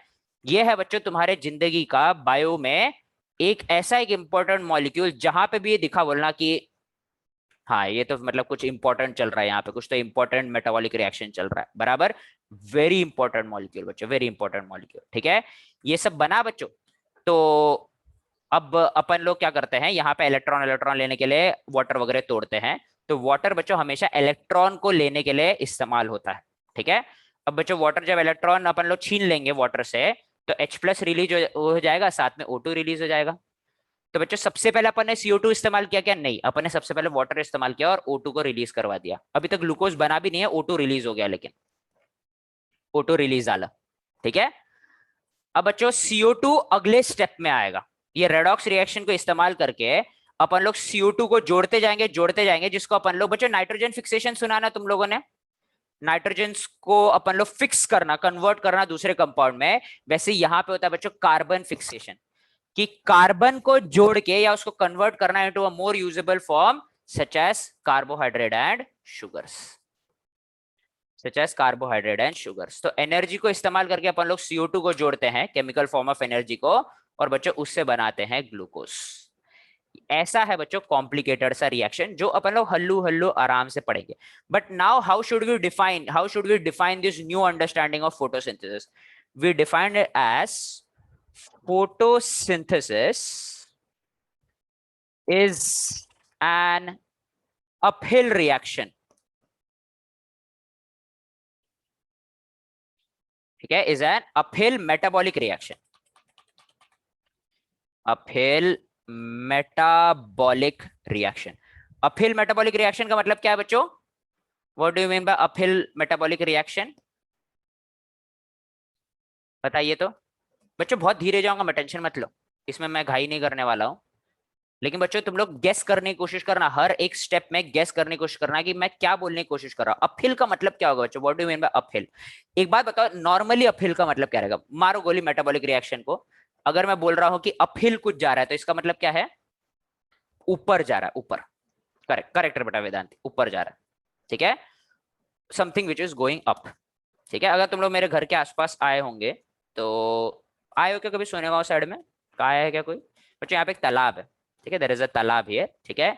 A: ये है बच्चों तुम्हारे जिंदगी का बायो में एक ऐसा एक इंपॉर्टेंट मॉलिक्यूल, जहां पे भी ये दिखा बोलना कि हाँ ये तो मतलब कुछ इंपॉर्टेंट चल रहा है यहाँ पे, कुछ तो इंपॉर्टेंट मेटाबॉलिक रिएक्शन चल रहा है, बराबर। वेरी इंपॉर्टेंट मॉलिक्यूल बच्चों, वेरी इंपॉर्टेंट मॉलिक्यूल। ठीक है, ये सब बना बच्चों। तो अब अपन लोग क्या करते हैं, यहाँ पे इलेक्ट्रॉन इलेक्ट्रॉन लेने के लिए वाटर वगैरह तोड़ते हैं। तो वाटर बच्चों हमेशा इलेक्ट्रॉन को लेने के लिए इस्तेमाल होता है। ठीक है, अब बच्चों वाटर जब इलेक्ट्रॉन अपन लोग छीन लेंगे वाटर से, तो H+ रिलीज हो जाएगा, साथ में O2 रिलीज हो जाएगा। तो बच्चों सबसे पहले अपन ने CO2 इस्तेमाल किया क्या? नहीं, अपन ने सबसे पहले वाटर इस्तेमाल किया और O2 को रिलीज करवा दिया। अभी तक ग्लूकोज बना भी नहीं है, O2 रिलीज हो गया, लेकिन O2 रिलीज आला। ठीक है, अब बच्चों CO2 अगले स्टेप में आएगा। ये रेडॉक्स रिएक्शन को इस्तेमाल करके अपन लोग CO2 को जोड़ते जाएंगे, जिसको अपन लोग बच्चों नाइट्रोजन फिक्सेशन सुना ना तुम लोगों ने, नाइट्रोजन को अपन लोग फिक्स करना, कन्वर्ट करना दूसरे कंपाउंड में। वैसे यहां पे होता है बच्चों कार्बन फिक्सेशन, कि कार्बन को जोड़ के या उसको कन्वर्ट करना into a more usable form such as carbohydrate and sugars, such as carbohydrate and sugars. तो एनर्जी को इस्तेमाल करके अपन लोग CO2 को जोड़ते हैं, केमिकल फॉर्म ऑफ एनर्जी को, और बच्चों उससे बनाते हैं ग्लूकोज। ऐसा है बच्चों कॉम्प्लिकेटेड सा रिएक्शन, जो अपन लोग हल्लू हल्लू आराम से पढ़ेंगे। But now how should we define this new understanding of photosynthesis? We defined it as photosynthesis is an uphill reaction. ठीक है, is an uphill metabolic reaction. uphill metabolic reaction. uphill metabolic reaction का मतलब क्या है बच्चों? What do you mean by uphill metabolic reaction? बताइए तो बच्चों, बहुत धीरे जाऊंगा मैं, टेंशन मत लो, इसमें मैं घाई नहीं करने वाला हूं। लेकिन बच्चों तुम लोग गेस करने की कोशिश करना, हर एक स्टेप में गेस करने की कोशिश करना कि मैं क्या बोलने की कोशिश कर रहा हूं। अपहिल का मतलब क्या होगा बच्चों? What do you mean by uphill? एक बात बताओ, नॉर्मली अपहिल का मतलब क्या रहेगा? मारो गोली मेटाबॉलिक रिएक्शन को। अगर मैं बोल रहा हूं कि अपहिल कुछ जा रहा है, तो इसका मतलब क्या है? ऊपर जा रहा है, ऊपर। करेक्ट, करेक्ट बेटा वेदांत, ऊपर जा रहा है। ठीक है, something which is going up. ठीक है, अगर तुम लोग मेरे घर के आसपास आए होंगे, तो आए हो क्या कभी सोनेगांव साइड में? कहा है क्या कोई बच्चों? यहाँ पे एक तालाब है। ठीक है, देयर इज अ तालाब है। ठीक है,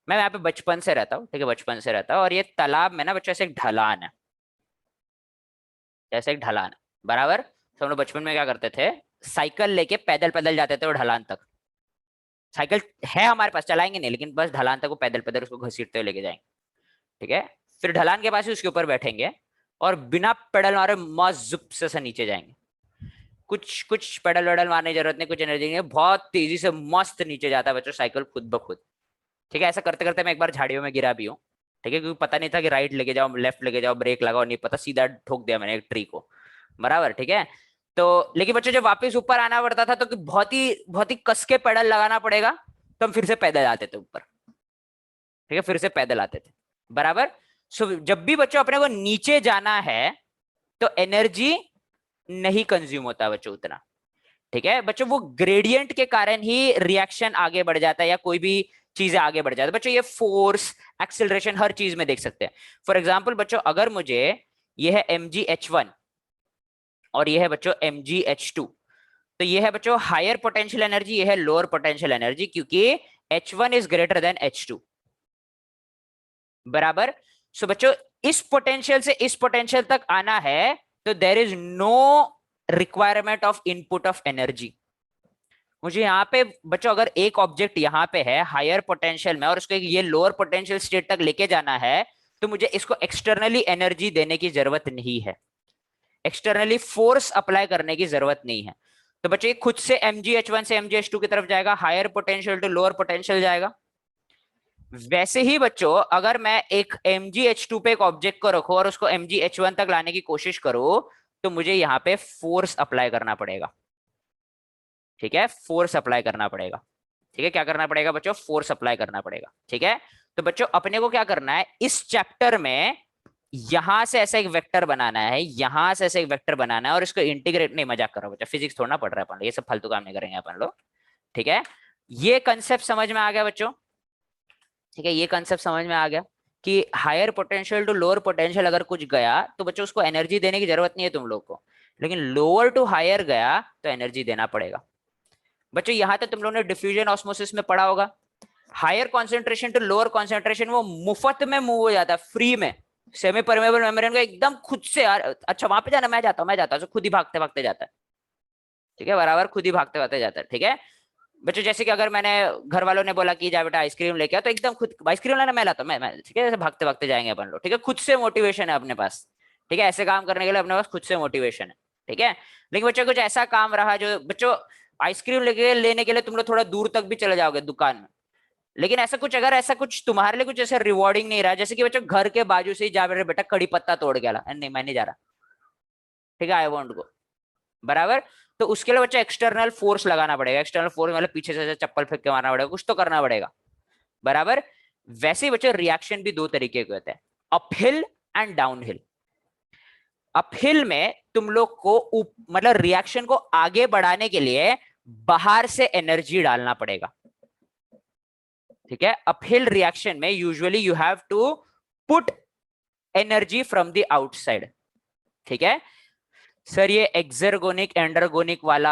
A: मैं यहाँ पे बचपन से रहता हूँ। ठीक है, बचपन से रहता हूँ, और ये तालाब में ना बच्चों ऐसे एक ढलान है, जैसे एक ढलान है, बराबर। तो हम लोग बचपन में क्या करते थे, साइकिल लेके पैदल पैदल जाते थे वो ढलान तक। साइकिल है हमारे पास, चलाएंगे नहीं, लेकिन बस ढलान तक वो पैदल पैदल उसको घसीटते हुए लेके जाएंगे। ठीक है, फिर ढलान के पास ही उसके ऊपर बैठेंगे और बिना पेडल मारे मस्त जुप से नीचे जाएंगे। कुछ कुछ पेडल वेडल मारने की जरूरत नहीं, कुछ एनर्जी नहीं, बहुत तेजी से मस्त नीचे जाता है बच्चों साइकिल खुद ब खुद। ठीक है, ऐसा करते करते मैं एक बार झाड़ियों में गिरा भी हूँ। ठीक है, क्योंकि पता नहीं था कि राइट लेके जाओ लेफ्ट लेके जाओ, ब्रेक लगाओ, नहीं पता, सीधा ठोक दिया मैंने एक ट्री को, बराबर। ठीक है, तो लेकिन बच्चों जब वापस ऊपर आना पड़ता था, तो बहुत ही कस के पेडल लगाना पड़ेगा, तो हम फिर से पैदल आते थे ऊपर। ठीक है, फिर से पैदल आते थे, बराबर। सो जब भी बच्चों अपने को नीचे जाना है, तो एनर्जी नहीं कंज्यूम होता बच्चों उतना। ठीक है बच्चों, वो ग्रेडियंट के कारण ही रिएक्शन आगे बढ़ जाता है, या कोई भी चीजें आगे बढ़ जाती है बच्चों। ये फोर्स, एक्सिलरेशन हर चीज में देख सकते हैं। फॉर एग्जाम्पल बच्चों, अगर मुझे ये है MgH1 और ये है बच्चों MgH2, तो ये है बच्चों हायर पोटेंशियल एनर्जी, ये है लोअर पोटेंशियल एनर्जी, क्योंकि H1 is greater than H2, बराबर। सो बच्चों इस पोटेंशियल से इस पोटेंशियल तक आना है, तो there is no requirement of input of energy. मुझे यहाँ पे बच्चों अगर एक ऑब्जेक्ट यहाँ पे है हायर पोटेंशियल में और उसको ये लोअर पोटेंशियल स्टेट तक लेके जाना है, तो मुझे इसको एक्सटर्नली एनर्जी देने की जरूरत नहीं है, एक्सटर्नली फोर्स अप्लाई करने की जरूरत नहीं है। तो बच्चों ये खुद से MgH1 से MgH2 की तरफ जाएगा, higher potential to lower potential जाएगा। वैसे ही बच्चों अगर मैं एक MgH2 पे एक ऑब्जेक्ट को रखूं और उसको MgH1 तक लाने की कोशिश करूं, तो मुझे यहाँ पे फोर्स अप्लाई करना पड़ेगा। ठीक है, फोर्स अप्लाई करना पड़ेगा। ठीक है, क्या करना पड़ेगा बच्चों? फोर्स अप्लाई करना पड़ेगा। ठीक है, तो बच्चों अपने को क्या करना है इस चैप्टर में, यहां से ऐसा एक वेक्टर बनाना है, यहां से ऐसा एक वेक्टर बनाना है और इसको इंटीग्रेट, नहीं मजाक करो बच्चा, फिजिक्स थोड़ा पढ़ रहा है अपन लोग, ये सब फालतू काम नहीं करेंगे अपन लोग। ठीक है, ये कंसेप्ट समझ में आ गया बच्चों? ठीक है, ये कंसेप्ट समझ में आ गया कि higher potential to lower potential अगर कुछ गया तो बच्चों उसको एनर्जी देने की जरूरत नहीं है तुम लोग को, लेकिन लोअर टू हायर गया तो एनर्जी देना पड़ेगा। बच्चों यहां तक तुम लोगों ने डिफ्यूजन ऑस्मोसिस में पढ़ा होगा, higher concentration to lower concentration वो मुफ्त में मूव हो जाता है, फ्री में। सेमी परमेबल मेम्ब्रेन का एकदम खुद से यार, अच्छा वहां पे जाना, मैं जाता हूँ, मैं जाता हूँ, खुद ही भागते भागते जाता है। ठीक है, बराबर खुद ही भागते भागते जाता है। ठीक है बच्चों, जैसे कि अगर मैंने घर वालों ने बोला कि जा बेटा आइसक्रीम लेके आ, तो एकदम खुद आइसक्रीम लाना मैं लाता हूँ, मैं ठीक है, ऐसे भागते भागते जाएंगे अपन लोग। ठीक है, खुद से मोटिवेशन है अपने पास। ठीक है, ऐसे काम करने के लिए अपने पास खुद से मोटिवेशन है। ठीक है, लेकिन बच्चों कुछ ऐसा काम रहा जो बच्चों आइसक्रीम लेने के लिए तुम लोग थोड़ा दूर तक भी चले जाओगे दुकान में, लेकिन ऐसा कुछ अगर ऐसा कुछ तुम्हारे लिए कुछ ऐसा रिवॉर्डिंग नहीं रहा, जैसे कि बच्चों घर के बाजू से ही जा रहे बेटा कड़ी पत्ता तोड़ गया, नहीं मैं नहीं जा रहा। ठीक है, आई वॉन्ट गो, बराबर। तो उसके लिए बच्चा एक्सटर्नल फोर्स लगाना पड़ेगा, एक्सटर्नल फोर्स मतलब पीछे से चप्पल फेंक के मारना पड़ेगा, कुछ तो करना पड़ेगा, बराबर। वैसे ही बच्चे रिएक्शन भी दो तरीके के होते हैं, अपहिल एंड डाउनहिल। अपहिल में तुम लोग को मतलब रिएक्शन को आगे बढ़ाने के लिए बाहर से एनर्जी डालना पड़ेगा। ठीक है, अपहिल रिएक्शन में usually you have to put energy from the outside. ठीक है सर, ये एक्सर्गोनिक एंडरगोनिक वाला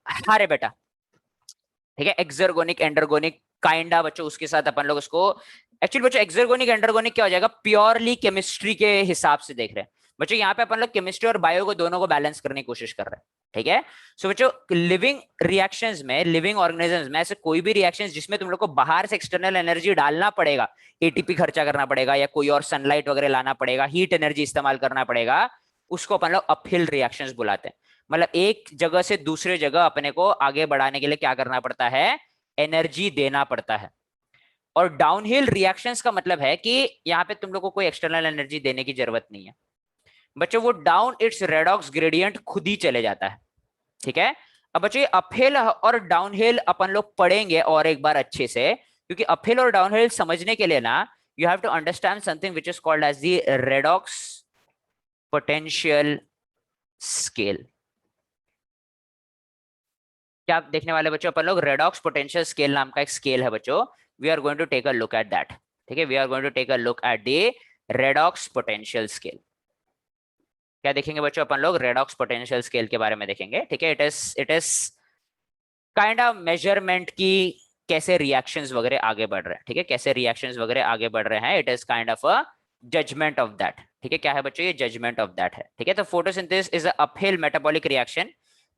A: हारे बेटा। ठीक है, एक्सर्गोनिक एंडरगोनिक काइंडा बच्चों, उसके साथ अपन लोग उसको एक्चुअली बच्चों एक्सर्गोनिक एंडरगोनिक क्या हो जाएगा, प्योरली केमिस्ट्री के हिसाब से देख रहे हैं बच्चों। यहाँ पे अपन लोग केमिस्ट्री और बायो को दोनों को बैलेंस करने की कोशिश कर रहे हैं। ठीक है, सो बच्चों लिविंग रिएक्शंस में, लिविंग ऑर्गेनिजम्स में ऐसे कोई भी रिएक्शंस जिसमें तुम लोग को बाहर से एक्सटर्नल एनर्जी डालना पड़ेगा, एटीपी खर्चा करना पड़ेगा या कोई और सनलाइट वगैरह लाना पड़ेगा, हीट एनर्जी इस्तेमाल करना पड़ेगा, उसको अपन लोग अपहिल रिएक्शंस बुलाते हैं। मतलब एक जगह से दूसरे जगह अपने को आगे बढ़ाने के लिए क्या करना पड़ता है, एनर्जी देना पड़ता है। और डाउनहिल रिएक्शंस का मतलब है कि यहाँ पे तुम लोग को कोई एक्सटर्नल एनर्जी देने की जरूरत नहीं है बच्चों, वो डाउन इट्स रेडॉक्स ग्रेडियंट खुद ही चले जाता है। ठीक है, अब बच्चों अपहिल और डाउनहिल अपन लोग पढ़ेंगे और एक बार अच्छे से, क्योंकि अपहिल और डाउनहिल समझने के लिए ना you have to understand something which is called as the redox potential scale. क्या देखने वाले बच्चों अपन लोग, रेडॉक्स पोटेंशियल स्केल नाम का एक स्केल है बच्चों, we are going to take a look at that. ठीक है, we are going to take a look at the redox potential scale. क्या देखेंगे बच्चों अपन लोग, रेडॉक्स पोटेंशियल स्केल के बारे में देखेंगे। ठीक है, it is kind of measurement की कैसे रिएक्शंस वगैरह आगे बढ़ रहे हैं। ठीक है, कैसे रिएक्शंस वगैरह आगे बढ़ रहे हैं, it is kind of a judgement of that. ठीक है, क्या है बच्चों, ये जजमेंट ऑफ दैट है। ठीक है, तो photosynthesis is a uphill metabolic reaction,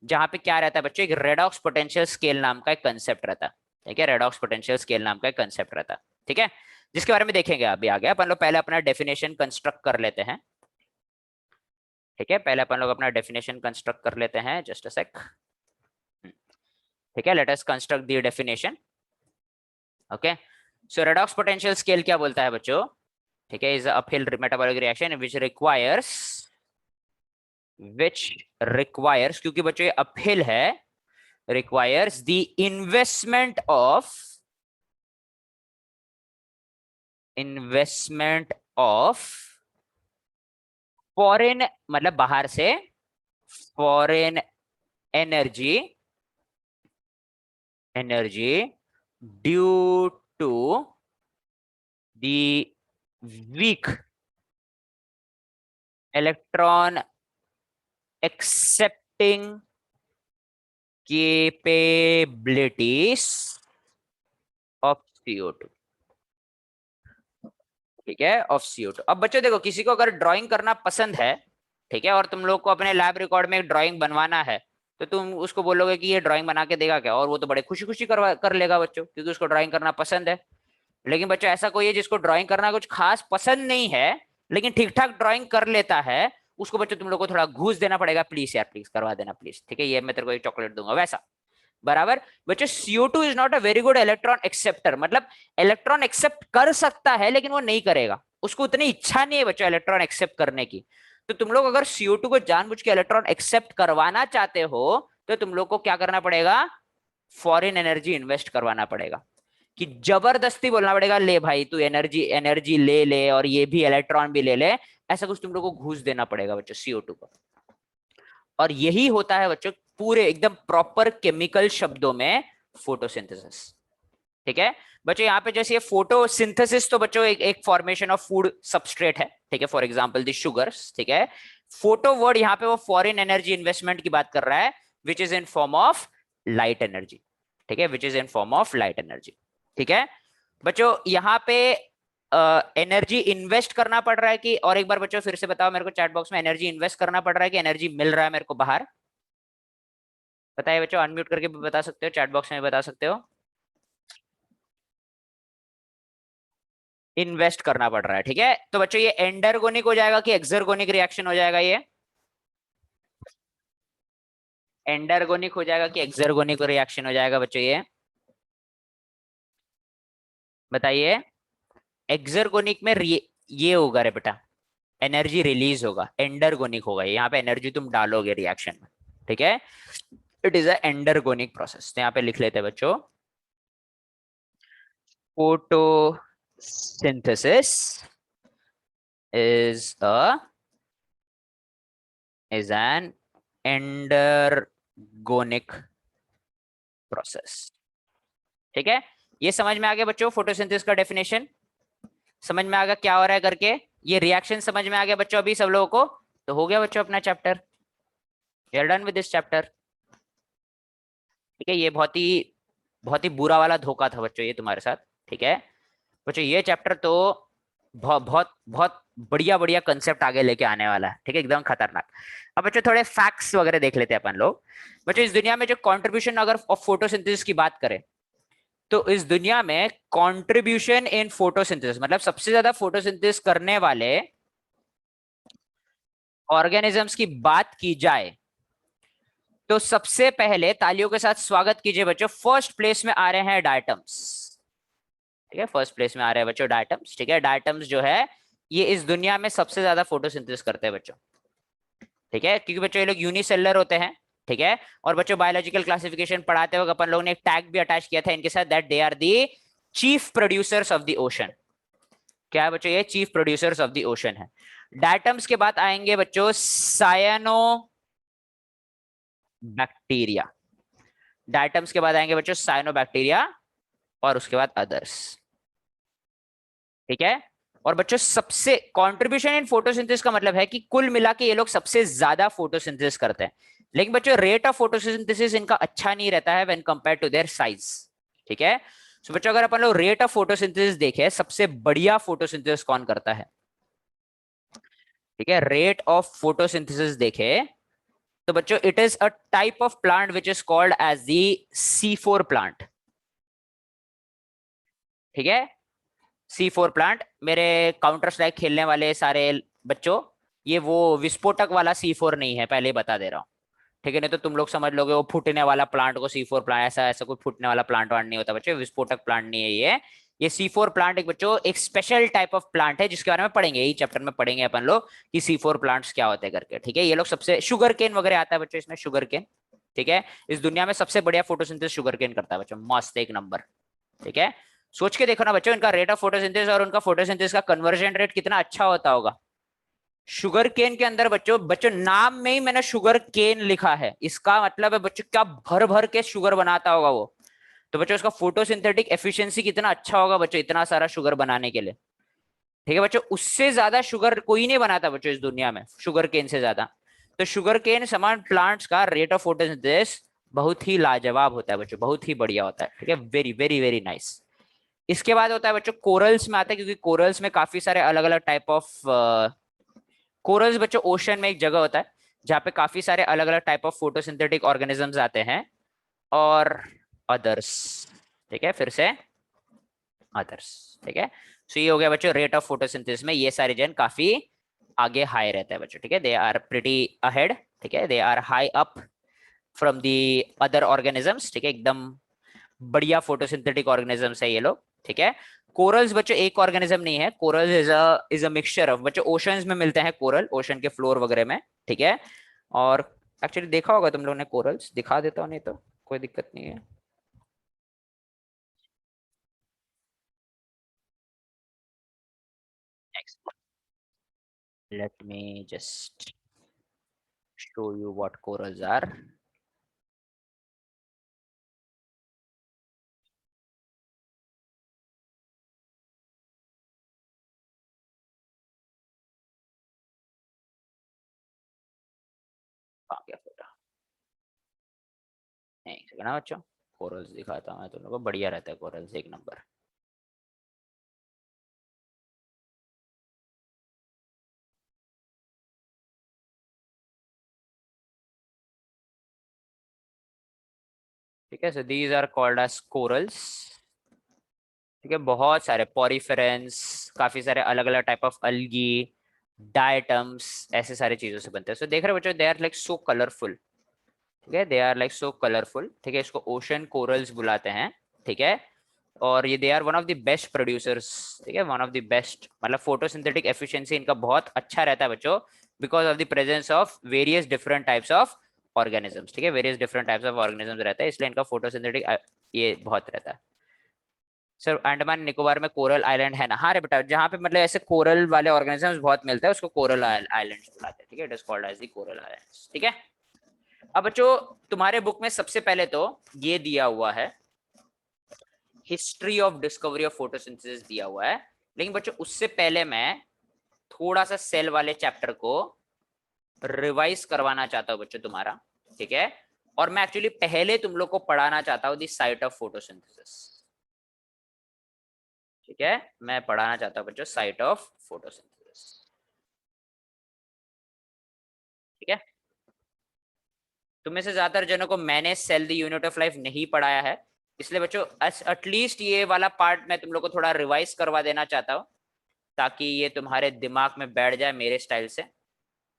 A: जहां पे क्या रहता है बच्चों, एक रेडॉक्स पोटेंशियल स्केल नाम का एक कंसेप्ट रहता है। ठीक है, रेडॉक्स पोटेंशियल स्केल नाम का एक कंसेप्ट रहता है। ठीक है, जिसके बारे में देखेंगे अभी आगे। अपन लोग पहले अपना डेफिनेशन कंस्ट्रक्ट कर लेते हैं। ठीक है, पहले अपन लोग अपना डेफिनेशन कंस्ट्रक्ट कर लेते हैं, जस्ट अ सेक। ठीक है, let us construct the definition. Okay, so redox potential scale क्या बोलता है बच्चों? ठीक है, is uphill metabolic reaction which requires, क्योंकि बच्चों ये अपहिल है, requires the investment of foreign, मतलब बाहर से foreign energy due to the weak electron accepting capabilities of CO2। ठीक है, ऑफ CO2। अब बच्चों देखो, किसी को अगर ड्राइंग करना पसंद है ठीक है, और तुम लोग को अपने लैब रिकॉर्ड में एक ड्राइंग बनवाना है, तो तुम उसको बोलोगे कि ये ड्राइंग बना के देगा क्या, और वो तो बड़े खुशी खुशी कर लेगा बच्चों, क्योंकि उसको ड्राइंग करना पसंद है। लेकिन बच्चों ऐसा कोई है जिसको ड्राइंग करना कुछ खास पसंद नहीं है, लेकिन ठीक ठाक ड्राइंग कर लेता है, उसको बच्चों तुम लोग को थोड़ा घूस देना पड़ेगा, प्लीज यार प्लीज करवा देना प्लीज, ठीक है, ये मैं तेरे को एक चॉकलेट दूंगा वैसा। बराबर। बच्चों CO2 is not a very good electron acceptor, मतलब इलेक्ट्रॉन एक्सेप्ट कर सकता है लेकिन वो नहीं करेगा, उसको उतनी इच्छा नहीं है बच्चों इलेक्ट्रॉन एक्सेप्ट करने की। तो तुम लोग अगर CO2 को जानबूझ के इलेक्ट्रॉन एक्सेप्ट करवाना चाहते हो, तो तुम लोग को क्या करना पड़ेगा, फॉरेन एनर्जी इन्वेस्ट करवाना पड़ेगा, कि जबरदस्ती बोलना पड़ेगा ले भाई तू एनर्जी एनर्जी ले ले और ये भी इलेक्ट्रॉन भी ले ले, ऐसा कुछ तुम लोग को घूस देना पड़ेगा बच्चों CO2 को। और यही होता है बच्चों पूरे एकदम प्रॉपर केमिकल शब्दों में फोटोसिंथेसिस। ठीक है बच्चों, यहाँ पे जैसे ये फोटोसिंथेसिस तो बच्चों एक फॉर्मेशन ऑफ फूड सबस्ट्रेट है, ठीक है, फॉर एग्जांपल दी शुगर्स, ठीक है। फोटो वर्ड यहाँ पे वो फॉरेन एनर्जी इन्वेस्टमेंट की बात कर रहा है, which is in form of light energy, ठीक है, which is in form of light energy. ठीक है बच्चों, यहाँ पे एनर्जी इन्वेस्ट करना पड़ रहा है कि, और एक बार बच्चों फिर से बताओ मेरे को चैट बॉक्स में, एनर्जी इन्वेस्ट करना पड़ रहा है कि एनर्जी मिल रहा है मेरे को बाहर, बताइए बच्चों, अनम्यूट करके भी बता सकते हो, चैट बॉक्स में बता सकते हो। इन्वेस्ट करना पड़ रहा है, ठीक है। तो बच्चों ये एंडरगोनिक हो जाएगा कि एक्सर्गोनिक रिएक्शन हो जाएगा, ये एंडरगोनिक हो जाएगा कि एक्सर्गोनिक रिएक्शन हो जाएगा बच्चों, ये बताइए। एक्सर्गोनिक में ये होगा रे बेटा, एनर्जी रिलीज होगा, एंडरगोनिक होगा, यहाँ पे एनर्जी तुम डालोगे रिएक्शन में, ठीक है। It is a endergonic process, तो यहाँ पे लिख लेते हैं बच्चों, photosynthesis is a is an endergonic process. ठीक है, ये समझ में आ गया बच्चों फोटोसिंथेसिस का डेफिनेशन, समझ में आ गया क्या हो रहा है करके, ये रिएक्शन समझ में आ गया बच्चों अभी सब लोगों को, तो हो गया बच्चों अपना chapter, we are done with this chapter. ठीक है, ये बहुत ही बुरा वाला धोखा था बच्चों ये तुम्हारे साथ, ठीक है बच्चों, ये चैप्टर तो बहुत बहुत बहुत बढ़िया बढ़िया कंसेप्ट आगे लेके आने वाला है, ठीक है, एकदम खतरनाक। अब बच्चों थोड़े फैक्ट्स वगैरह देख लेते हैं अपन लोग। बच्चों इस दुनिया में जो कंट्रीब्यूशन अगर फोटोसिंथेसिस की बात करें, तो इस दुनिया में कंट्रीब्यूशन इन फोटोसिंथेसिस मतलब सबसे ज्यादा फोटोसिंथेसिस करने वाले ऑर्गेनिजम्स की बात की जाए, तो सबसे पहले तालियों के साथ स्वागत कीजिए बच्चों, फर्स्ट प्लेस में आ रहे हैं डायटम्स। ठीक है, फर्स्ट प्लेस में आ रहे हैं बच्चों डायटम्स। ठीक है, डायटम्स जो है ये इस दुनिया में सबसे ज्यादा फोटोसिंथेसिस करते हैं बच्चों। ठीक है, क्योंकि बच्चों ये लोग यूनिसेलुलर होते हैं। ठीक है, और बच्चों बायोलॉजिकल क्लासिफिकेशन पढ़ाते वक्त अपन लोगों ने एक टैग भी अटैच किया था इनके साथ, that they are the chief producers of the ocean. क्या है बच्चों, ये chief producers of the ocean है। डायटम्स के बाद आएंगे बच्चों सायनो बैक्टीरिया, डायटम्स के बाद आएंगे बच्चों साइनो बैक्टीरिया, और उसके बाद अदर्स। ठीक है, और बच्चों सबसे कंट्रीब्यूशन इन फोटोसिंथेसिस का मतलब है कि कुल मिला के ये लोग सबसे ज्यादा फोटोसिंथेसिस करते हैं, लेकिन बच्चों रेट ऑफ फोटोसिंथेसिस इनका अच्छा नहीं रहता है when compare to their size. ठीक है, तो बच्चों अगर अपन लोग रेट ऑफ फोटोसिंथेसिस देखें, सबसे बढ़िया फोटोसिंथेसिस कौन करता है, ठीक है, रेट ऑफ फोटोसिंथेसिस देखे तो बच्चों it is a type of plant which is called as the C4 plant. ठीक है, C4 प्लांट, मेरे काउंटर स्ट्राइक खेलने वाले सारे बच्चों, ये वो विस्फोटक वाला C4 नहीं है, पहले ही बता दे रहा हूँ। ठीक है, नहीं तो तुम लोग समझ लोगे वो फूटने वाला प्लांट को C4 प्लांट, ऐसा ऐसा कोई फूटने वाला प्लांट वांट नहीं होता बच्चों, विस्फोटक प्लांट नहीं है ये C4 प्लांट एक बच्चों एक स्पेशल टाइप ऑफ प्लांट है, जिसके बारे में पढ़ेंगे यही चैप्टर में पढ़ेंगे अपन लोग कि C4 प्लांट्स क्या होते हैं करके। ठीक है, ये लोग सबसे, शुगर केन वगैरह आता है बच्चों इसमें, शुगर केन। ठीक है, इस दुनिया में सबसे बढ़िया फोटोसिंथेसिस शुगर केन करता है बच्चों, मस्त एक नंबर। ठीक है, सोच के देखो ना बच्चों, इनका रेट ऑफ फोटोसिंथेसिस और उनका फोटोसिंथेसिस का कन्वर्जन रेट कितना अच्छा होता होगा। शुगर केन के अंदर बच्चों बच्चों नाम में ही मैंने शुगर केन लिखा है, इसका मतलब है बच्चों क्या भर भर के शुगर बनाता होगा वो, तो बच्चों उसका फोटोसिंथेटिक एफिशिएंसी कितना अच्छा होगा बच्चों इतना सारा शुगर बनाने के लिए। ठीक है बच्चों, उससे ज्यादा शुगर कोई नहीं बनाता बच्चों इस दुनिया में, शुगर केन से ज्यादा। तो शुगर केन समान प्लांट्स का रेट ऑफ फोटोसिंथेसिस बहुत ही लाजवाब होता है बच्चों, बहुत ही बढ़िया होता है। ठीक है, वेरी वेरी वेरी नाइस। इसके बाद होता है बच्चों कोरल्स में आता है, क्योंकि कोरल्स में काफी सारे अलग अलग टाइप ऑफ कोरल्स बच्चों ओशन में एक जगह होता है जहाँ पे काफी सारे अलग अलग टाइप ऑफ फोटोसिंथेटिक ऑर्गेनिजम्स आते हैं और अदर्स, ठीक है, फिर से अदर्स, ठीक है। सो ये हो गया बच्चों रेट ऑफ फोटोसिंथेसिस में ये सारे जन काफी आगे हाई रहता है बच्चों, ठीक है, दे आर प्रिटी अहेड, ठीक है, they are high up from the other organisms, ठीक है, एकदम बढ़िया फोटोसिंथेटिक ऑर्गेनिजम्स है ये लोग, ठीक है। कोरल्स बच्चों एक ऑर्गेनिज्म नहीं है, corals is a mixture of बच्चों, ओशंस में मिलते हैं कोरल, ओशन के फ्लोर वगैरह में, ठीक है। और एक्चुअली देखा होगा तुम लोगों ने, कोरल्स दिखा देता हूँ नहीं तो कोई दिक्कत नहीं है। Next. Let me just show you what corals are. आ गया फोटो, नहीं सकना बच्चों, कोरल्स दिखाता हूँ मैं तुम लोगों को, बढ़िया रहता है कोरल्स, एक नंबर। ठीक है, so these are called as corals, ठीक है। बहुत सारे पॉरीफेरेंस, काफी सारे अलग अलग टाइप ऑफ अलगी, डायटम्स, ऐसे सारे चीजों से बनते हैं। सो देख रहे हो बच्चों, they are like so colourful, ठीक है, they are like so colourful, ठीक है, इसको ओशन कोरल्स बुलाते हैं, ठीक है। और ये they are one of the best producers, ठीक है, वन ऑफ द बेस्ट, मतलब फोटोसिंथेटिक एफिशिएंसी इनका बहुत अच्छा रहता है बच्चों, because of the presence of various different types of organisms, ठीक है, various different types of organisms रहता है, इसलिए इनका फोटोसिंथेटिक ये बहुत रहता है। सर अंडमान निकोबार में कोरल आइलैंड है ना, हाँ रे बेटा, जहाँ पे मतलब ऐसे कोरल वाले ऑर्गेनिजम्स बहुत मिलते हैं उसको कोरल आइलैंड्स बुलाते हैं, ठीक है, it is called as the coral islands, ठीक है। अब बच्चों तुम्हारे बुक में सबसे पहले तो ये दिया हुआ है, history of discovery of photosynthesis दिया हुआ है, लेकिन बच्चों उससे पहले मैं थोड़ा सा सेल वाले चैप्टर को रिवाइज करवाना चाहता हूँ बच्चों तुम्हारा, ठीक है। और मैं एक्चुअली पहले तुम लोग को पढ़ाना चाहता हूँ दी साइट ऑफ फोटोसिंथेसिस, ठीक है, मैं पढ़ाना चाहता हूँ बच्चों साइट ऑफ फोटोसिंथेसिस, ठीक है। तुम्हें से ज्यादातर जनों को मैंने cell the unit of life नहीं पढ़ाया है, इसलिए बच्चों एटलीस्ट ये वाला पार्ट मैं तुम लोग को थोड़ा रिवाइज करवा देना चाहता हूँ, ताकि ये तुम्हारे दिमाग में बैठ जाए मेरे स्टाइल से,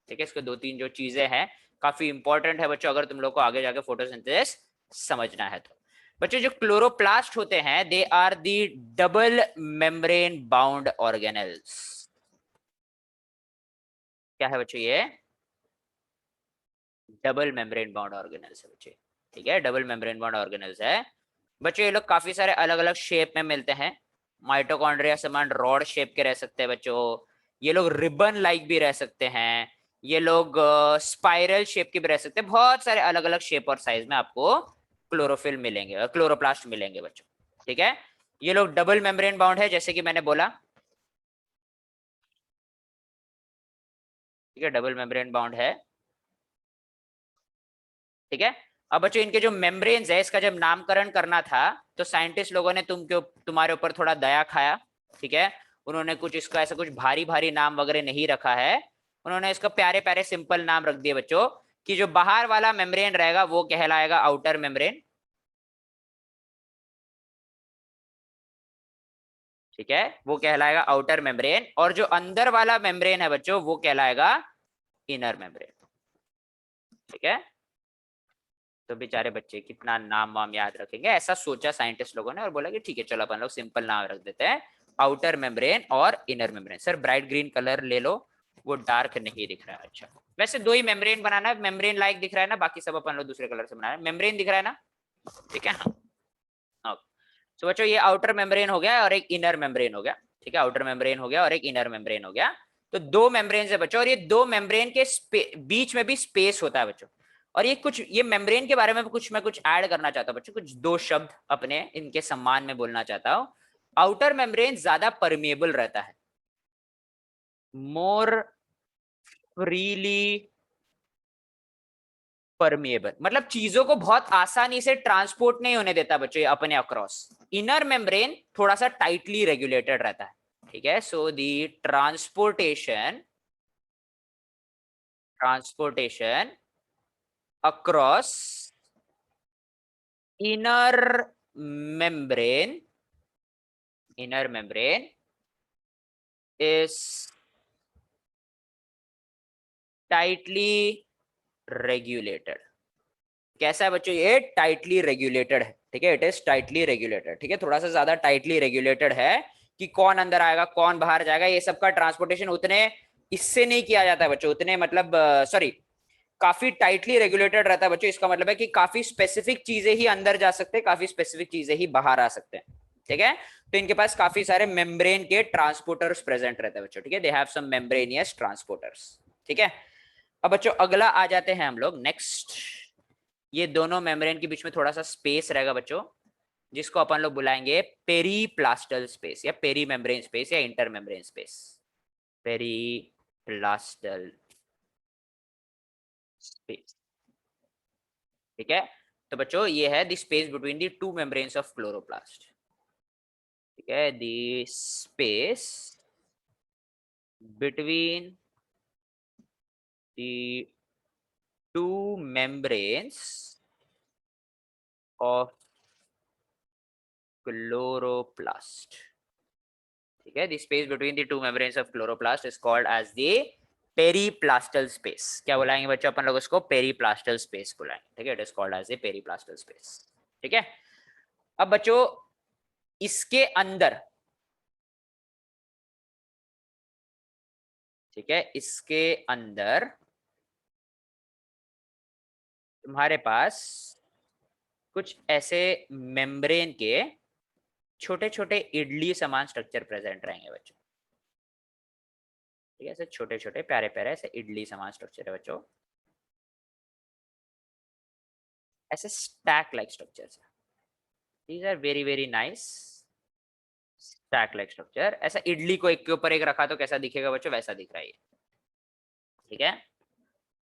A: ठीक है। इसके दो तीन जो चीजें हैं काफी इंपॉर्टेंट है बच्चों, अगर तुम लोग को आगे जाके फोटोसिंथेसिस समझना है तो। बच्चों जो क्लोरोप्लास्ट होते हैं they are the double membrane bound organelles, क्या है बच्चों ये, डबल मेम्ब्रेन बाउंड ऑर्गेनेल्स है बच्चे, ठीक है, डबल मेम्ब्रेन बाउंड ऑर्गेनेल्स है बच्चों। ये लोग काफी सारे अलग अलग शेप में मिलते हैं, माइटोकॉन्ड्रिया समान रॉड शेप के रह सकते हैं बच्चों, ये लोग रिबन लाइक भी रह सकते हैं, ये लोग स्पाइरल शेप के भी रह सकते हैं, बहुत सारे अलग अलग शेप और साइज में आपको क्लोरोफिल मिलेंगे, क्लोरोप्लास्ट मिलेंगे बच्चों, ठीक है। ये लोग डबल मेम्ब्रेन बाउंड है जैसे कि मैंने बोला, ठीक है, डबल मेम्ब्रेन बाउंड है, ठीक है। अब बच्चों इनके जो मेम्ब्रेन्स है, इसका जब नामकरण करना था तो साइंटिस्ट लोगों ने तुम्हारे ऊपर थोड़ा दया खाया, ठीक है। उन्होंने कुछ इसका ऐसा कुछ भारी भारी नाम वगैरह नहीं रखा है, उन्होंने इसका प्यारे प्यारे सिंपल नाम रख दिए बच्चों, कि जो बाहर वाला मेम्ब्रेन रहेगा वो कहलाएगा आउटर मेम्ब्रेन, ठीक है, वो कहलाएगा आउटर मेम्ब्रेन, और जो अंदर वाला मेम्ब्रेन है बच्चों वो कहलाएगा इनर मेम्ब्रेन, ठीक है। तो बेचारे बच्चे कितना नाम वाम याद रखेंगे, ऐसा सोचा साइंटिस्ट लोगों ने और बोला कि ठीक है चलो अपन लोग सिंपल नाम रख देते हैं, आउटर मेम्ब्रेन और inner membrane. Sir bright green colour ले लो, वो डार्क नहीं दिख रहा है, अच्छा वैसे दो ही मेम्ब्रेन बनाना है, मेम्ब्रेन लाइक दिख रहा है ना, बाकी सब अपन लोग दूसरे कलर से बना रहे हैं, मेम्ब्रेन दिख रहा है ना, ठीक है, हाँ। तो बच्चों ये आउटर मेम्ब्रेन हो गया और एक इनर मेम्ब्रेन हो गया, ठीक है, आउटर मेम्ब्रेन हो गया और एक इनर मेम्ब्रेन हो गया, तो दो मेम्ब्रेन है बच्चों, और ये दो मेम्ब्रेन के बीच में भी स्पेस होता है बच्चों। और ये कुछ ये मेम्ब्रेन के बारे में कुछ मैं कुछ ऐड करना चाहता हूँ बच्चों, कुछ दो शब्द अपने इनके सम्मान में बोलना चाहता हूँ। आउटर मेम्ब्रेन ज्यादा परमिएबल रहता है, मोर फ्रीली परमिएबल, मतलब चीजों को बहुत आसानी से ट्रांसपोर्ट नहीं होने देता बच्चों ये अपने अक्रॉस। इनर मेम्ब्रेन थोड़ा सा टाइटली रेगुलेटेड रहता है, ठीक है। So the transportation transportation across inner membrane, inner membrane is tightly regulated. कैसा है बच्चों ये? टाइटली रेगुलेटेड है, ठीक है, इट इज टाइटली रेगुलेटेड, ठीक है, थोड़ा सा ज्यादा टाइटली रेगुलेटेड है कि कौन अंदर आएगा कौन बाहर जाएगा, ये सबका ट्रांसपोर्टेशन उतने इससे नहीं किया जाता है बच्चों, उतने मतलब सॉरी काफी टाइटली रेगुलेटेड रहता है बच्चों। इसका मतलब है कि काफी स्पेसिफिक चीजें ही अंदर जा सकते हैं, काफी स्पेसिफिक चीजें ही बाहर आ सकते हैं, ठीक है। तो इनके पास काफी सारे मेम्ब्रेन के ट्रांसपोर्टर्स प्रेजेंट रहते हैं बच्चों, ठीक है, they have some membranous transporters, ठीक है। अब बच्चों अगला आ जाते हैं हम लोग नेक्स्ट, ये दोनों मेम्ब्रेन के बीच में थोड़ा सा स्पेस रहेगा बच्चों, जिसको अपन लोग बुलाएंगे पेरीप्लास्टल स्पेस या पेरी मेम्ब्रेन स्पेस या inter membrane space, periplastal space, ठीक है। तो बच्चों ये है the space between the two membranes of chloroplast, ठीक है, the space between the two membranes of chloroplast, ठीक है, the space between the two membranes of chloroplast is called as the periplastal space. क्या बुलाएंगे बच्चों अपन लोग उसको? पेरीप्लास्टल स्पेस बुलाएंगे, ठीक है, it is called as the periplastal space, ठीक है। अब बच्चों इसके अंदर, ठीक है, इसके अंदर तुम्हारे पास कुछ ऐसे मेम्ब्रेन के छोटे छोटे इडली समान स्ट्रक्चर प्रेजेंट रहेंगे बच्चों, ठीक है, ऐसे छोटे छोटे प्यारे प्यारे ऐसे इडली समान स्ट्रक्चर है बच्चों, ऐसे स्टैक लाइक स्ट्रक्चर्स है, these are very very nice stack like structure. ऐसा इडली को एक के ऊपर एक रखा तो कैसा दिखेगा बच्चों? वैसा दिख रहा है, ठीक है।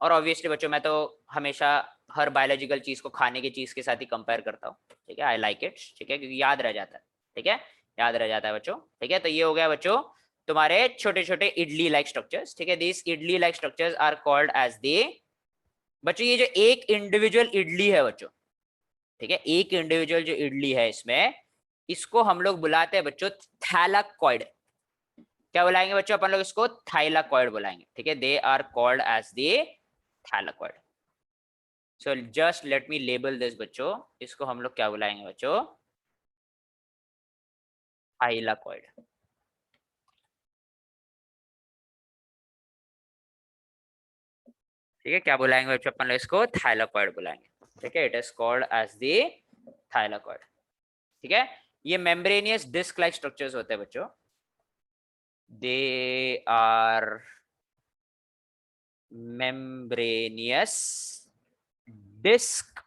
A: और ऑब्वियसली बच्चों मैं तो हमेशा हर बायोलॉजिकल चीज को खाने की चीज के साथ ही कंपेयर करता हूँ, ठीक है, आई लाइक इट, ठीक है, क्योंकि याद रह जाता है, ठीक है, याद रह जाता है बच्चों, ठीक है। तो ये हो गया बच्चों तुम्हारे छोटे छोटे इडली लाइक स्ट्रक्चर्स, ठीक है, this idli like structures are called as the, बच्चों ये जो एक इंडिविजुअल इडली है बच्चों, ठीक है, एक इंडिविजुअल जो इडली है इसमें, इसको हम लोग बुलाते हैं बच्चों थैलाकॉइड। क्या बुलाएंगे बच्चों अपन लोग इसको? थाइलाकॉइड बुलाएंगे, ठीक है, they are called as the thylakoid. So just let me label this बच्चों, इसको हम लोग क्या बुलाएंगे बच्चों? थाइलाकॉइड, ठीक है, क्या बुलाएंगे बच्चों अपन लोग इसको? थाइलाकॉइड बुलाएंगे, ठीक है, it is called as the thylakoid, ठीक है। ये मेम्ब्रेनियस डिस्क लाइक स्ट्रक्चर्स होते हैं बच्चों, they are membranous disc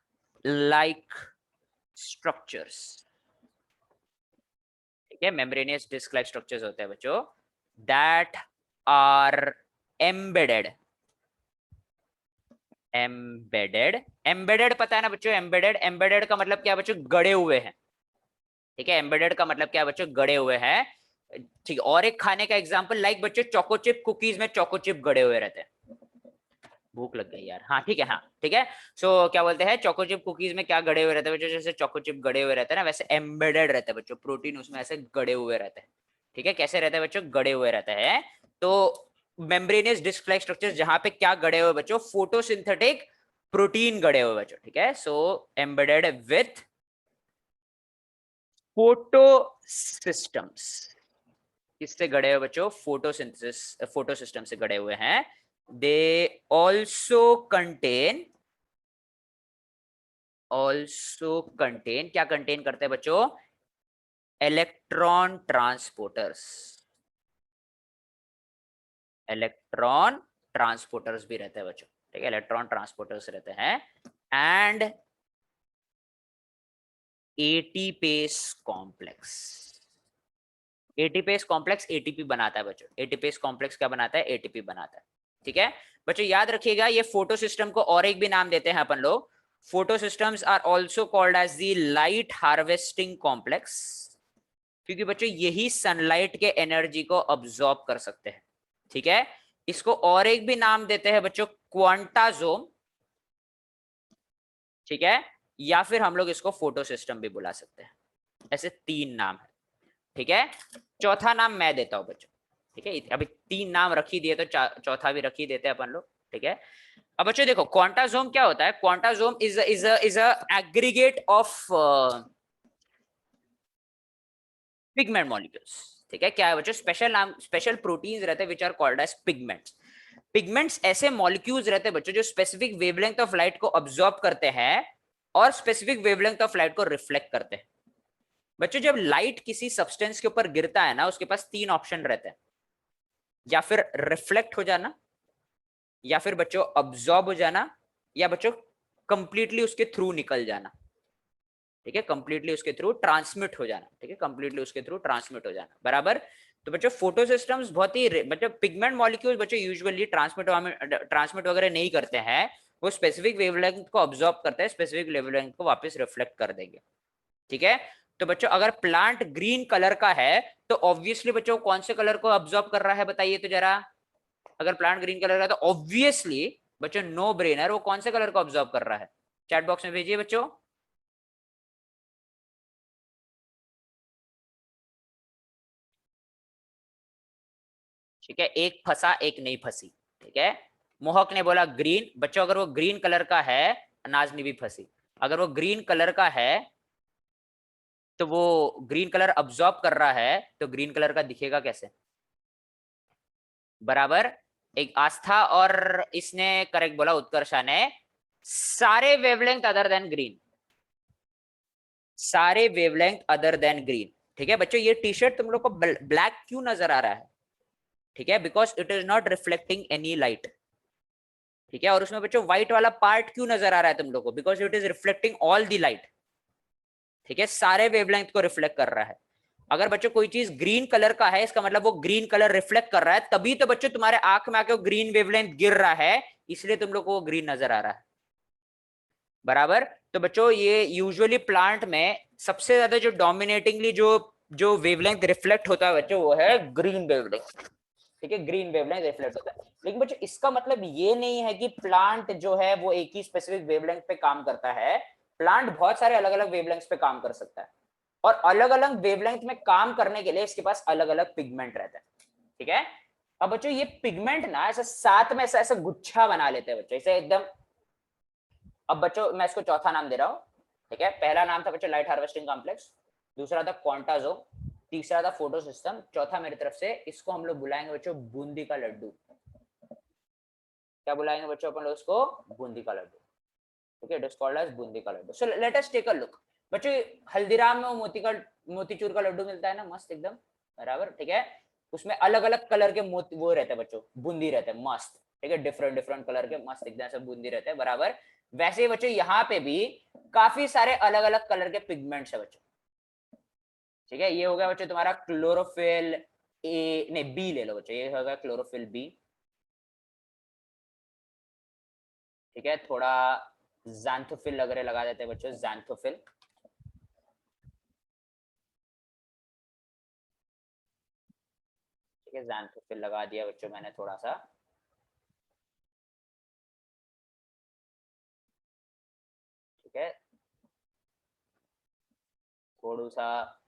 A: like structures, ठीक है, membranous disc like structures होते हैं बच्चों, that are embedded, embedded पता है ना बच्चों? embedded का मतलब क्या बच्चों? गड़े हुए हैं, ठीक है, embedded का मतलब क्या बच्चों? गड़े हुए हैं, ठीक है। और एक खाने का एग्जांपल लाइक बच्चों चोको चिप कुकीज में चोको चिप गड़े हुए रहते हैं, भूख लग गई यार, हाँ ठीक है, हाँ ठीक है। सो क्या बोलते हैं, चोको चिप कुकीज में क्या गड़े हुए रहते हैं बच्चों? जैसे चोको चिप गड़े हुए रहते हैं ना, वैसे एम्बेडेड रहते हैं बच्चों, प्रोटीन उसमें ऐसे गड़े हुए रहते हैं, ठीक है। कैसे रहते हैं बच्चों? गड़े हुए रहते हैं। तो मेम्ब्रेनियस डिस्क लाइक स्ट्रक्चर जहां पे क्या गड़े हुए बच्चों? फोटोसिंथेटिक प्रोटीन गड़े हुए बच्चों, ठीक है। सो एम्बेडेड विथ फोटो सिस्टम्स, किससे गड़े हुए बच्चों? फोटोसिंथेसिस, फोटो सिस्टम से गड़े हुए हैं। दे ऑल्सो कंटेन क्या कंटेन करते हैं बच्चों? इलेक्ट्रॉन ट्रांसपोर्टर्स, इलेक्ट्रॉन ट्रांसपोर्टर्स भी रहते हैं बच्चों, ठीक है, इलेक्ट्रॉन ट्रांसपोर्टर्स रहते हैं। And ATPase complex, ATPase complex ATP बनाता है बच्चों, एटीपेस कॉम्प्लेक्स क्या बनाता है? एटीपी बनाता है, ठीक है। बच्चों याद रखिएगा ये फोटो सिस्टम को और एक भी नाम देते हैं अपन लोग, photo systems are also called as the light harvesting complex, क्योंकि बच्चों यही सनलाइट के एनर्जी को अब्सॉर्ब कर सकते हैं, ठीक है। इसको और एक भी नाम देते हैं बच्चों क्वांटाजोम, ठीक है, या फिर हम लोग इसको फोटो सिस्टम भी बुला सकते हैं। ऐसे 3 नाम है, ठीक है। चौथा नाम मैं देता हूं बच्चों, ठीक है, अभी 3 नाम रख ही दिए तो चौथा भी रख ही देते हैं अपन लोग, ठीक है। अब बच्चों देखो क्वांटाजोम क्या होता है। Quantasome is a aggregate of pigment molecules, ठीक है। क्या है बच्चों, स्पेशल नाम, स्पेशल प्रोटीन्स रहते हैं which are called as pigments. Pigments ऐसे मॉलिक्यूल्स रहते हैं बच्चों जो स्पेसिफिक वेवलेंथ ऑफ लाइट को ऑब्जॉर्ब करते हैं और स्पेसिफिक वेवलेंथ ऑफ लाइट को रिफ्लेक्ट करते हैं। बच्चों जब लाइट किसी सब्सटेंस के ऊपर गिरता है ना, उसके पास 3 ऑप्शन रहते हैं, या फिर रिफ्लेक्ट हो जाना, या फिर बच्चों ऑब्जॉर्ब हो जाना, या बच्चों कंप्लीटली उसके थ्रू निकल जाना, ठीक है, कंप्लीटली उसके थ्रू ट्रांसमिट हो जाना, ठीक है, कंप्लीटली उसके थ्रू ट्रांसमिट हो जाना, बराबर। तो बच्चों फोटो सिस्टम्स बहुत ही मतलब पिगमेंट मॉलिक्यूल्स बच्चों यूजुअली ट्रांसमिट वगैरह नहीं करते हैं, वो स्पेसिफिक वेवलेंथ को ऑब्जॉर्ब करते हैं, स्पेसिफिक वेवलेंथ को वापस रिफ्लेक्ट कर देंगे, ठीक है। तो बच्चों अगर प्लांट ग्रीन कलर का है तो ऑब्वियसली बच्चों कौन से कलर को ऑब्जॉर्ब कर रहा है बताइए तो जरा। अगर प्लांट ग्रीन कलर का है तो ऑब्वियसली बच्चों नो ब्रेनर, वो कौन से कलर को ऑब्जॉर्ब कर रहा है, चैट बॉक्स में भेजिए बच्चों। ठीक है, एक फंसा एक नहीं फंसी, ठीक है। मोहक ने बोला ग्रीन, बच्चों अगर वो ग्रीन कलर का है, नाजनी भी फंसी, अगर वो ग्रीन कलर का है तो वो ग्रीन कलर अब्सॉर्ब कर रहा है तो ग्रीन कलर का दिखेगा कैसे, बराबर। एक आस्था और इसने करेक्ट बोला, उत्कर्षा ने, सारे वेवलेंथ अदर देन ग्रीन, सारे वेवलेंथ अदर देन ग्रीन, ठीक है। बच्चों ये टी शर्ट तुम लोग को ब्लैक क्यों नजर आ रहा है, ठीक है, because it is not reflecting any light, ठीक है। और उसमें बच्चों व्हाइट वाला पार्ट क्यों नजर आ रहा है तुम लोग को, because it is reflecting all the light, ठीक है, सारे वेवलेंथ को रिफ्लेक्ट कर रहा है। अगर बच्चों कोई चीज ग्रीन कलर का है, इसका मतलब वो ग्रीन कलर रिफ्लेक्ट कर रहा है, तभी तो बच्चों तुम्हारे आंख में आके वो ग्रीन वेवलेंथ गिर रहा है, इसलिए तुम लोग को वो ग्रीन नजर आ रहा है, बराबर। तो बच्चों ये यूजुअली प्लांट में सबसे ज्यादा जो डोमिनेटिंगली जो जो वेवलेंथ रिफ्लेक्ट होता है बच्चों, वो है ग्रीन वेवलेंथ, ठीक है, ग्रीन वेवलेंथ रिफ्लेक्ट होता है। लेकिन बच्चों इसका मतलब ये नहीं है कि प्लांट जो है वो एक ही स्पेसिफिक वेवलेंथ पे काम करता है। प्लांट बहुत सारे अलग अलग वेवलेंथ पे काम कर सकता है, और अलग अलग वेवलेंथ में काम करने के लिए इसके पास अलग अलग पिगमेंट रहते हैं, ठीक है। अब बच्चों ये पिगमेंट ना ऐसे साथ में ऐसा ऐसा गुच्छा बना लेते हैं बच्चों, इसे एकदम। अब बच्चों मैं इसको चौथा नाम दे रहा हूं, ठीक है। पहला नाम था बच्चों लाइट हार्वेस्टिंग कॉम्प्लेक्स, दूसरा था क्वांटाजो, तीसरा था फोटो सिस्टम, चौथा मेरी तरफ से इसको हम लोग बुलाएंगे बच्चों बूंदी का लड्डू। क्या बुलाएंगे बच्चों अपन लोग इसको, बूंदी का लड्डू, ठीक है, it is called as boondi का laddu. So let us take a look बच्चों, हल्दीराम में मोतीचूर का लड्डू मिलता है ना, मस्त एकदम, बराबर, ठीक है। उसमें अलग अलग कलर के मोती वो रहते हैं बच्चों, बूंदी रहते हैं मस्त, ठीक है, डिफरेंट डिफरेंट कलर के मस्त एकदम से बूंदी रहते हैं, बराबर। वैसे ही बच्चों यहाँ पे भी काफी सारे अलग अलग कलर के पिगमेंट्स है बच्चों, ठीक है। ये हो गया बच्चों तुम्हारा क्लोरोफिल ए, नहीं बी ले लो बच्चों, ये होगा क्लोरोफिल बी, ठीक है। थोड़ा जैंथोफिल वगैरह लगा देते हैं बच्चों, जैंथोफिल, ठीक है, जैंथोफिल लगा दिया बच्चों मैंने थोड़ा सा, ठीक है, थोड़ा सा,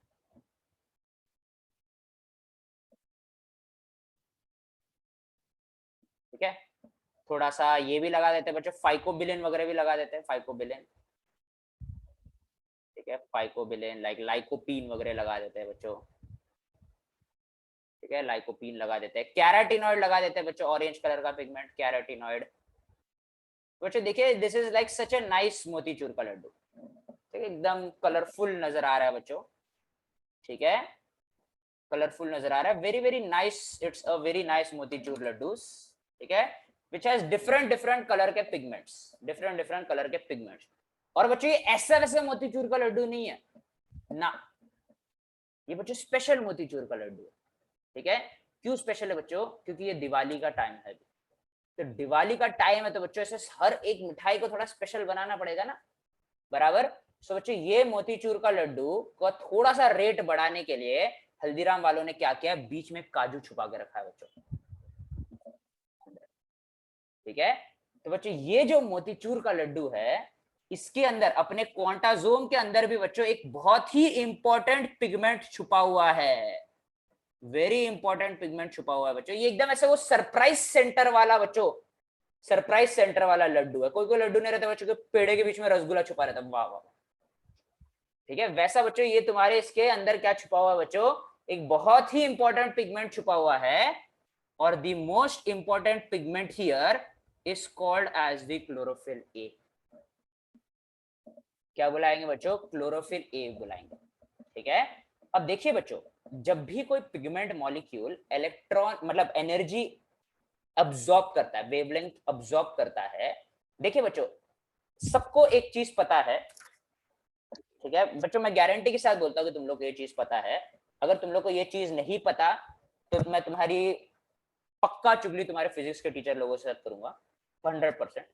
A: ठीक है, थोड़ा सा ये भी लगा देते हैं बच्चों, फाइकोबिलिन वगैरह भी लगा देते हैं, फाइकोबिलिन, ठीक है, फाइकोबिलिन लाइक लाइकोपीन वगैरह लगा देते हैं बच्चों, ठीक है, लाइकोपीन लगा देते हैं, कैराटिनॉइड लगा देते हैं बच्चों, ऑरेंज कलर का पिगमेंट कैराटिनॉइड। बच्चों देखिए this is like such a nice motichoor का लड्डू, ठीक है, एकदम कलरफुल नजर आ रहा है बच्चों, ठीक है, कलरफुल नजर आ रहा है, very very nice, it's a very nice motichoor laddus, ठीक है, which has different different colour के पिगमेंट्स, डिफरेंट डिफरेंट कलर के पिगमेंट्स। और बच्चों ये ऐसा वैसे मोतीचूर का लड्डू नहीं है ना, ये बच्चों स्पेशल मोतीचूर का लड्डू है, ठीक है। क्यों स्पेशल है बच्चों, क्योंकि ये दिवाली का टाइम है, तो दिवाली का टाइम है तो बच्चों ऐसे हर एक मिठाई को थोड़ा स्पेशल बनाना पड़ेगा ना, बराबर। सो बच्चों ये मोतीचूर का लड्डू को थोड़ा सा रेट बढ़ाने के लिए हल्दीराम वालों ने क्या किया, बीच में काजू छुपा के रखा है बच्चों, ठीक है। तो बच्चों ये जो मोतीचूर का लड्डू है, इसके अंदर अपने क्वांटाजोम के अंदर भी बच्चों एक बहुत ही इंपॉर्टेंट पिगमेंट छुपा हुआ है। वेरी इंपॉर्टेंट पिगमेंट छुपा हुआ है बच्चों। ये एकदम ऐसे वो सरप्राइज सेंटर वाला बच्चों, सरप्राइज सेंटर वाला लड्डू है। कोई कोई लड्डू नहीं रहता बच्चों के पेड़े के बीच में रसगुल्ला छुपा रहता, वाह वाह। ठीक है, वैसा बच्चों ये तुम्हारे इसके अंदर क्या छुपा हुआ है बच्चों, एक बहुत ही इंपॉर्टेंट पिगमेंट छुपा हुआ है। और the most important pigment here is called as the chlorophyll A. क्या बुलाएंगे बच्चों, क्लोरोफिल ए बुलाएंगे। ठीक है, अब देखिए बच्चों, जब भी कोई पिगमेंट मॉलिक्यूल इलेक्ट्रॉन मतलब एनर्जी अब्सॉर्ब करता है, वेवलेंथ अब्सॉर्ब करता है, देखिए बच्चों सबको एक चीज पता है। ठीक है बच्चों, मैं गारंटी के साथ बोलता हूँ कि तुम लोग को ये चीज पता है। अगर तुम लोग को ये चीज नहीं पता तो मैं तुम्हारी पक्का चुगली तुम्हारे फिजिक्स के टीचर लोगों से करूंगा 100%।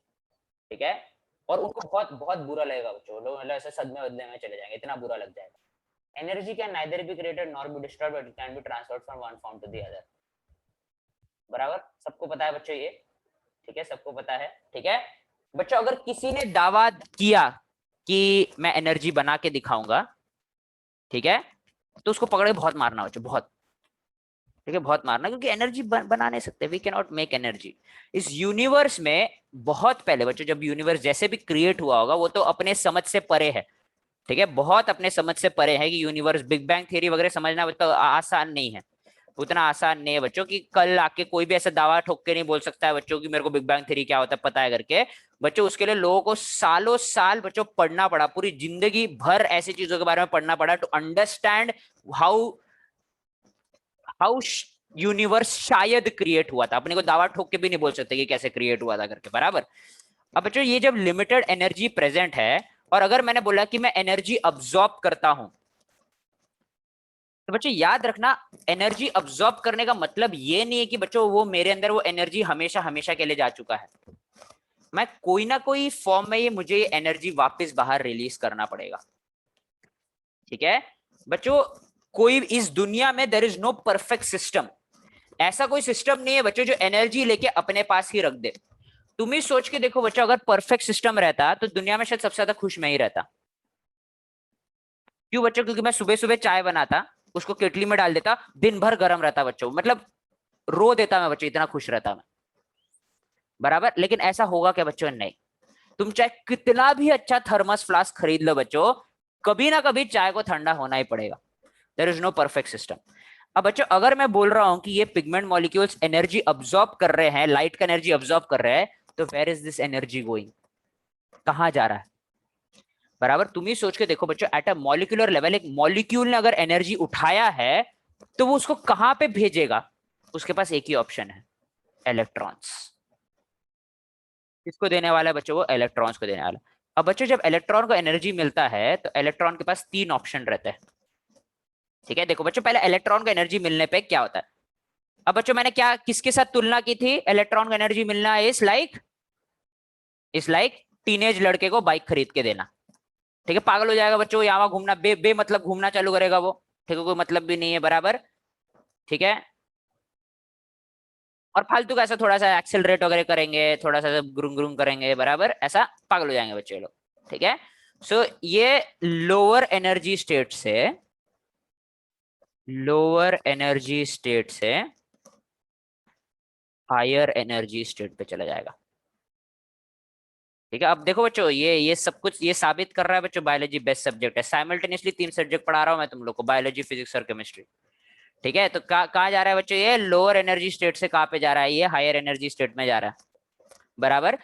A: ठीक है, और उनको बहुत बहुत बुरा लगेगा बच्चों, लोग मतलब ऐसे सदमे वदमे में चले जाएंगे, इतना बुरा लग जाएगा। Energy can neither be created nor be destroyed but it can be transferred from one form to the other. बराबर, सबको पता है बच्चों ये। ठीक है, सबको पता है। ठीक है बच्चों, अगर किसी ने दावा किया कि मैं एनर्जी बना के दिखाऊंगा, ठीक है, तो उसको पकड़े बहुत मारना बच्चों, बहुत। ठीक है, बहुत मारना, क्योंकि एनर्जी बना नहीं सकते, we can not make energy. इस यूनिवर्स में बहुत पहले बच्चों, जब यूनिवर्स जैसे भी क्रिएट हुआ होगा, वो तो अपने समझ से परे है। ठीक है, बहुत अपने समझ से परे है कि यूनिवर्स, बिग बैंग थ्योरी वगैरह समझना बच्चों आसान नहीं है, उतना आसान नहीं है बच्चों कि कल आके कोई भी ऐसा दावा ठोक के नहीं बोल सकता है बच्चों कि मेरे को बिग बैंग थ्योरी क्या होता है पता है करके। बच्चों उसके लिए लोगों को सालों साल बच्चों पढ़ना पड़ा, पूरी जिंदगी भर ऐसी चीजों के बारे में पढ़ना पड़ा to understand how how universe शायद क्रिएट हुआ था। अपने को दावा ठोक के भी नहीं बोल सकते कि कैसे क्रिएट हुआ था करके। बराबर, अब बच्चों ये जब लिमिटेड एनर्जी प्रेजेंट है, और अगर मैंने बोला कि मैं एनर्जी अब्सॉर्ब करता हूं, तो बच्चों याद रखना, एनर्जी अब्सॉर्ब करने का मतलब ये नहीं है कि बच्चों वो मेरे अंदर वो एनर्जी हमेशा हमेशा के लिए जा चुका है। मैं कोई ना कोई फॉर्म में ये मुझे ये एनर्जी वापस बाहर रिलीज करना पड़ेगा। ठीक है बच्चों, कोई इस दुनिया में there is no perfect system. ऐसा कोई सिस्टम नहीं है बच्चों जो एनर्जी लेके अपने पास ही रख दे। तुम ही सोच के देखो बच्चों, अगर परफेक्ट सिस्टम रहता तो दुनिया में शायद सबसे ज्यादा खुश मैं ही रहता। क्यों बच्चों, क्योंकि मैं सुबह सुबह चाय बनाता, उसको केटली में डाल देता, दिन भर गर्म रहता बच्चों, मतलब रो देता मैं बच्चों, इतना खुश रहता मैं। बराबर, लेकिन ऐसा होगा क्या बच्चों, नहीं। तुम चाहे कितना भी अच्छा थर्मस फ्लास्क खरीद लो बच्चों, कभी ना कभी चाय को ठंडा होना ही पड़ेगा। There is no perfect system. अब बच्चों अगर मैं बोल रहा हूं कि ये पिगमेंट मॉलिक्यूल्स एनर्जी अब्सॉर्ब कर रहे हैं, लाइट का एनर्जी अब्सॉर्ब कर रहे हैं, तो where is this energy going, कहां जा रहा है। बराबर, तुम ही सोच के देखो बच्चों, एट अ मॉलिक्यूलर लेवल एक मॉलिक्यूल ने अगर एनर्जी उठाया है, तो वो उसको कहां पे भेजेगा। उसके पास एक ही ऑप्शन है, इलेक्ट्रॉन्स। किसको देने वाला है बच्चों, वो इलेक्ट्रॉन्स को देने वाला। अब बच्चों जब इलेक्ट्रॉन को एनर्जी मिलता है, तो इलेक्ट्रॉन के पास तीन ऑप्शन रहते हैं। ठीक है, देखो बच्चों, पहले इलेक्ट्रॉन को एनर्जी मिलने पे क्या होता है। अब बच्चों मैंने क्या किसके साथ तुलना की थी, इलेक्ट्रॉन को एनर्जी मिलना इस लाइक टीनेज लड़के को बाइक खरीद के देना। ठीक है, पागल हो जाएगा बच्चों, यहाँ घूमना बे मतलब घूमना चालू करेगा वो। ठीक है, कोई मतलब भी नहीं है। बराबर, ठीक है, और फालतू का ऐसा थोड़ा सा एक्सेलरेट वगैरह करेंगे, थोड़ा सा ग्रुंग ग्रुंग करेंगे, बराबर, ऐसा पागल हो जाएंगे बच्चे लोग। ठीक है, सो ये लोअर एनर्जी स्टेट से हायर एनर्जी स्टेट पे चला जाएगा। ठीक है, अब देखो बच्चों, ये सब कुछ ये साबित कर रहा है बच्चों, बायोलॉजी बेस्ट सब्जेक्ट है। साइमल्टेनियसली तीन सब्जेक्ट पढ़ा रहा हूं मैं तुम लोग को, बायोलॉजी, फिजिक्स और केमिस्ट्री। ठीक है, तो कहाँ जा रहा है बच्चों, ये लोअर एनर्जी स्टेट से कहाँ पे जा रहा है, ये हायर एनर्जी स्टेट में जा रहा है। बराबर,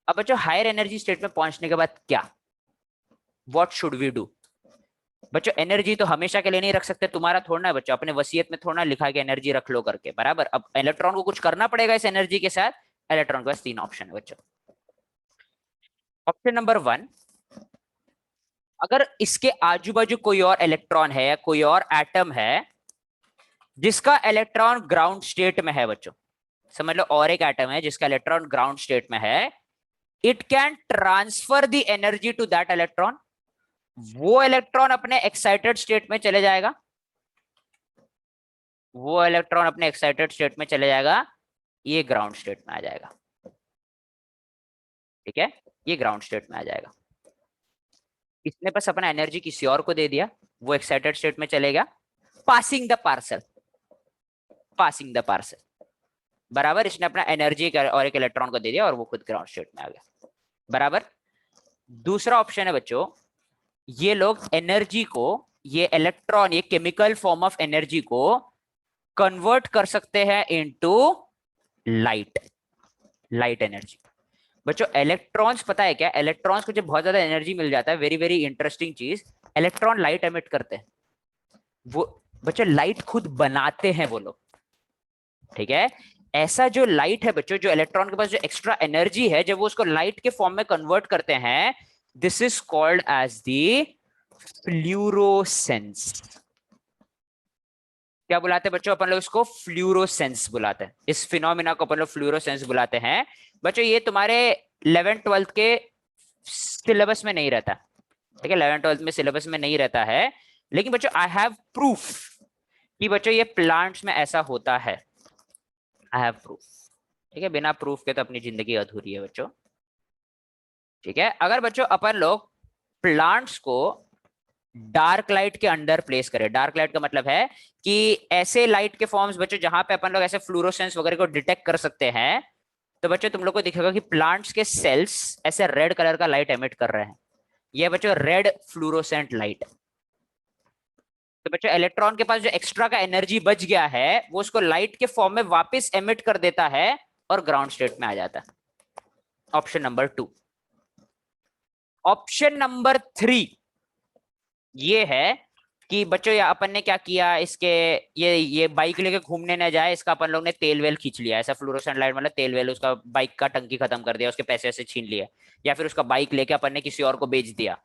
A: अब बच्चों हायर एनर्जी स्टेट में पहुंचने के बाद क्या, व्हाट शुड वी डू। बच्चों एनर्जी तो हमेशा के लिए नहीं रख सकते, तुम्हारा थोड़ा है बच्चों, अपने वसीयत में थोड़ा लिखा के एनर्जी रख लो करके। बराबर, अब इलेक्ट्रॉन को कुछ करना पड़ेगा इस एनर्जी के साथ। इलेक्ट्रॉन के पास तीन ऑप्शन है बच्चों। ऑप्शन नंबर 1, अगर इसके आजू बाजू कोई और इलेक्ट्रॉन है या कोई और एटम है जिसका इलेक्ट्रॉन ग्राउंड स्टेट में है बच्चों, समझ लो और एक एटम है जिसका इलेक्ट्रॉन ग्राउंड स्टेट में है, it can transfer the energy to that electron. वो इलेक्ट्रॉन अपने एक्साइटेड स्टेट में चले जाएगा, वो इलेक्ट्रॉन अपने एक्साइटेड स्टेट में चले जाएगा, ये ग्राउंड स्टेट में आ जाएगा। ठीक है, ये ग्राउंड स्टेट में आ जाएगा। इसने बस अपना एनर्जी किसी और को दे दिया, वो एक्साइटेड स्टेट में चलेगा, passing the parcel, passing the parcel, बराबर। इसने अपना एनर्जी और एक इलेक्ट्रॉन को दे दिया और वो खुद ग्राउंड स्टेट में आ गया, बराबर। दूसरा ऑप्शन है बच्चों, ये लोग एनर्जी को, ये इलेक्ट्रॉन, ये केमिकल फॉर्म ऑफ एनर्जी को कन्वर्ट कर सकते हैं इनटू लाइट, लाइट एनर्जी। बच्चों इलेक्ट्रॉन्स, पता है क्या, इलेक्ट्रॉन्स को जब बहुत ज्यादा एनर्जी मिल जाता है, वेरी वेरी इंटरेस्टिंग चीज, इलेक्ट्रॉन लाइट एमिट करते हैं। वो बच्चों लाइट खुद बनाते हैं वो लोग, ठीक है। ऐसा जो लाइट है बच्चों, जो इलेक्ट्रॉन के पास जो एक्स्ट्रा एनर्जी है, जब वो उसको लाइट के फॉर्म में कन्वर्ट करते हैं, this is called as the fluorescence. क्या बुलाते हैं बच्चों अपन लोग इसको? फ्लूरोसेंस बुलाते हैं। इस फिनोमिना को अपन लोग फ्लूरोसेंस बुलाते हैं। बच्चों ये तुम्हारे 11th-12th के सिलेबस में नहीं रहता, ठीक है, 11th-12th में सिलेबस में नहीं रहता है, लेकिन बच्चों आई हैव प्रूफ कि बच्चों ये प्लांट्स में ऐसा होता है। आई हैव प्रूफ, ठीक है, बिना प्रूफ के तो अपनी जिंदगी अधूरी है बच्चों, ठीक है। अगर बच्चों अपन लोग प्लांट्स को डार्क लाइट के अंडर प्लेस करें, डार्क लाइट का मतलब है कि ऐसे लाइट के फॉर्म्स बच्चों जहां पे अपन लोग ऐसे फ्लूरोसेंस वगैरह को डिटेक्ट कर सकते हैं, तो बच्चों तुम लोग को दिखेगा कि प्लांट्स के सेल्स ऐसे रेड कलर का लाइट एमिट कर रहे हैं। ये बच्चों रेड फ्लूरोसेंट लाइट। तो बच्चों इलेक्ट्रॉन के पास जो एक्स्ट्रा का एनर्जी बच गया है, वो उसको लाइट के फॉर्म में वापस एमिट कर देता है और ग्राउंड स्टेट में आ जाता है। Option number 2। ऑप्शन नंबर 3 ये है कि बच्चों ये अपन ने क्या किया, इसके ये बाइक लेके घूमने ना जाए, इसका अपन लोग ने तेल वेल खींच लिया, ऐसा फ्लोरोसेंट लाइट मतलब तेल वेल, उसका बाइक का टंकी खत्म कर दिया, उसके पैसे से छीन लिए, या फिर उसका बाइक लेके अपन ने किसी और को बेच दिया,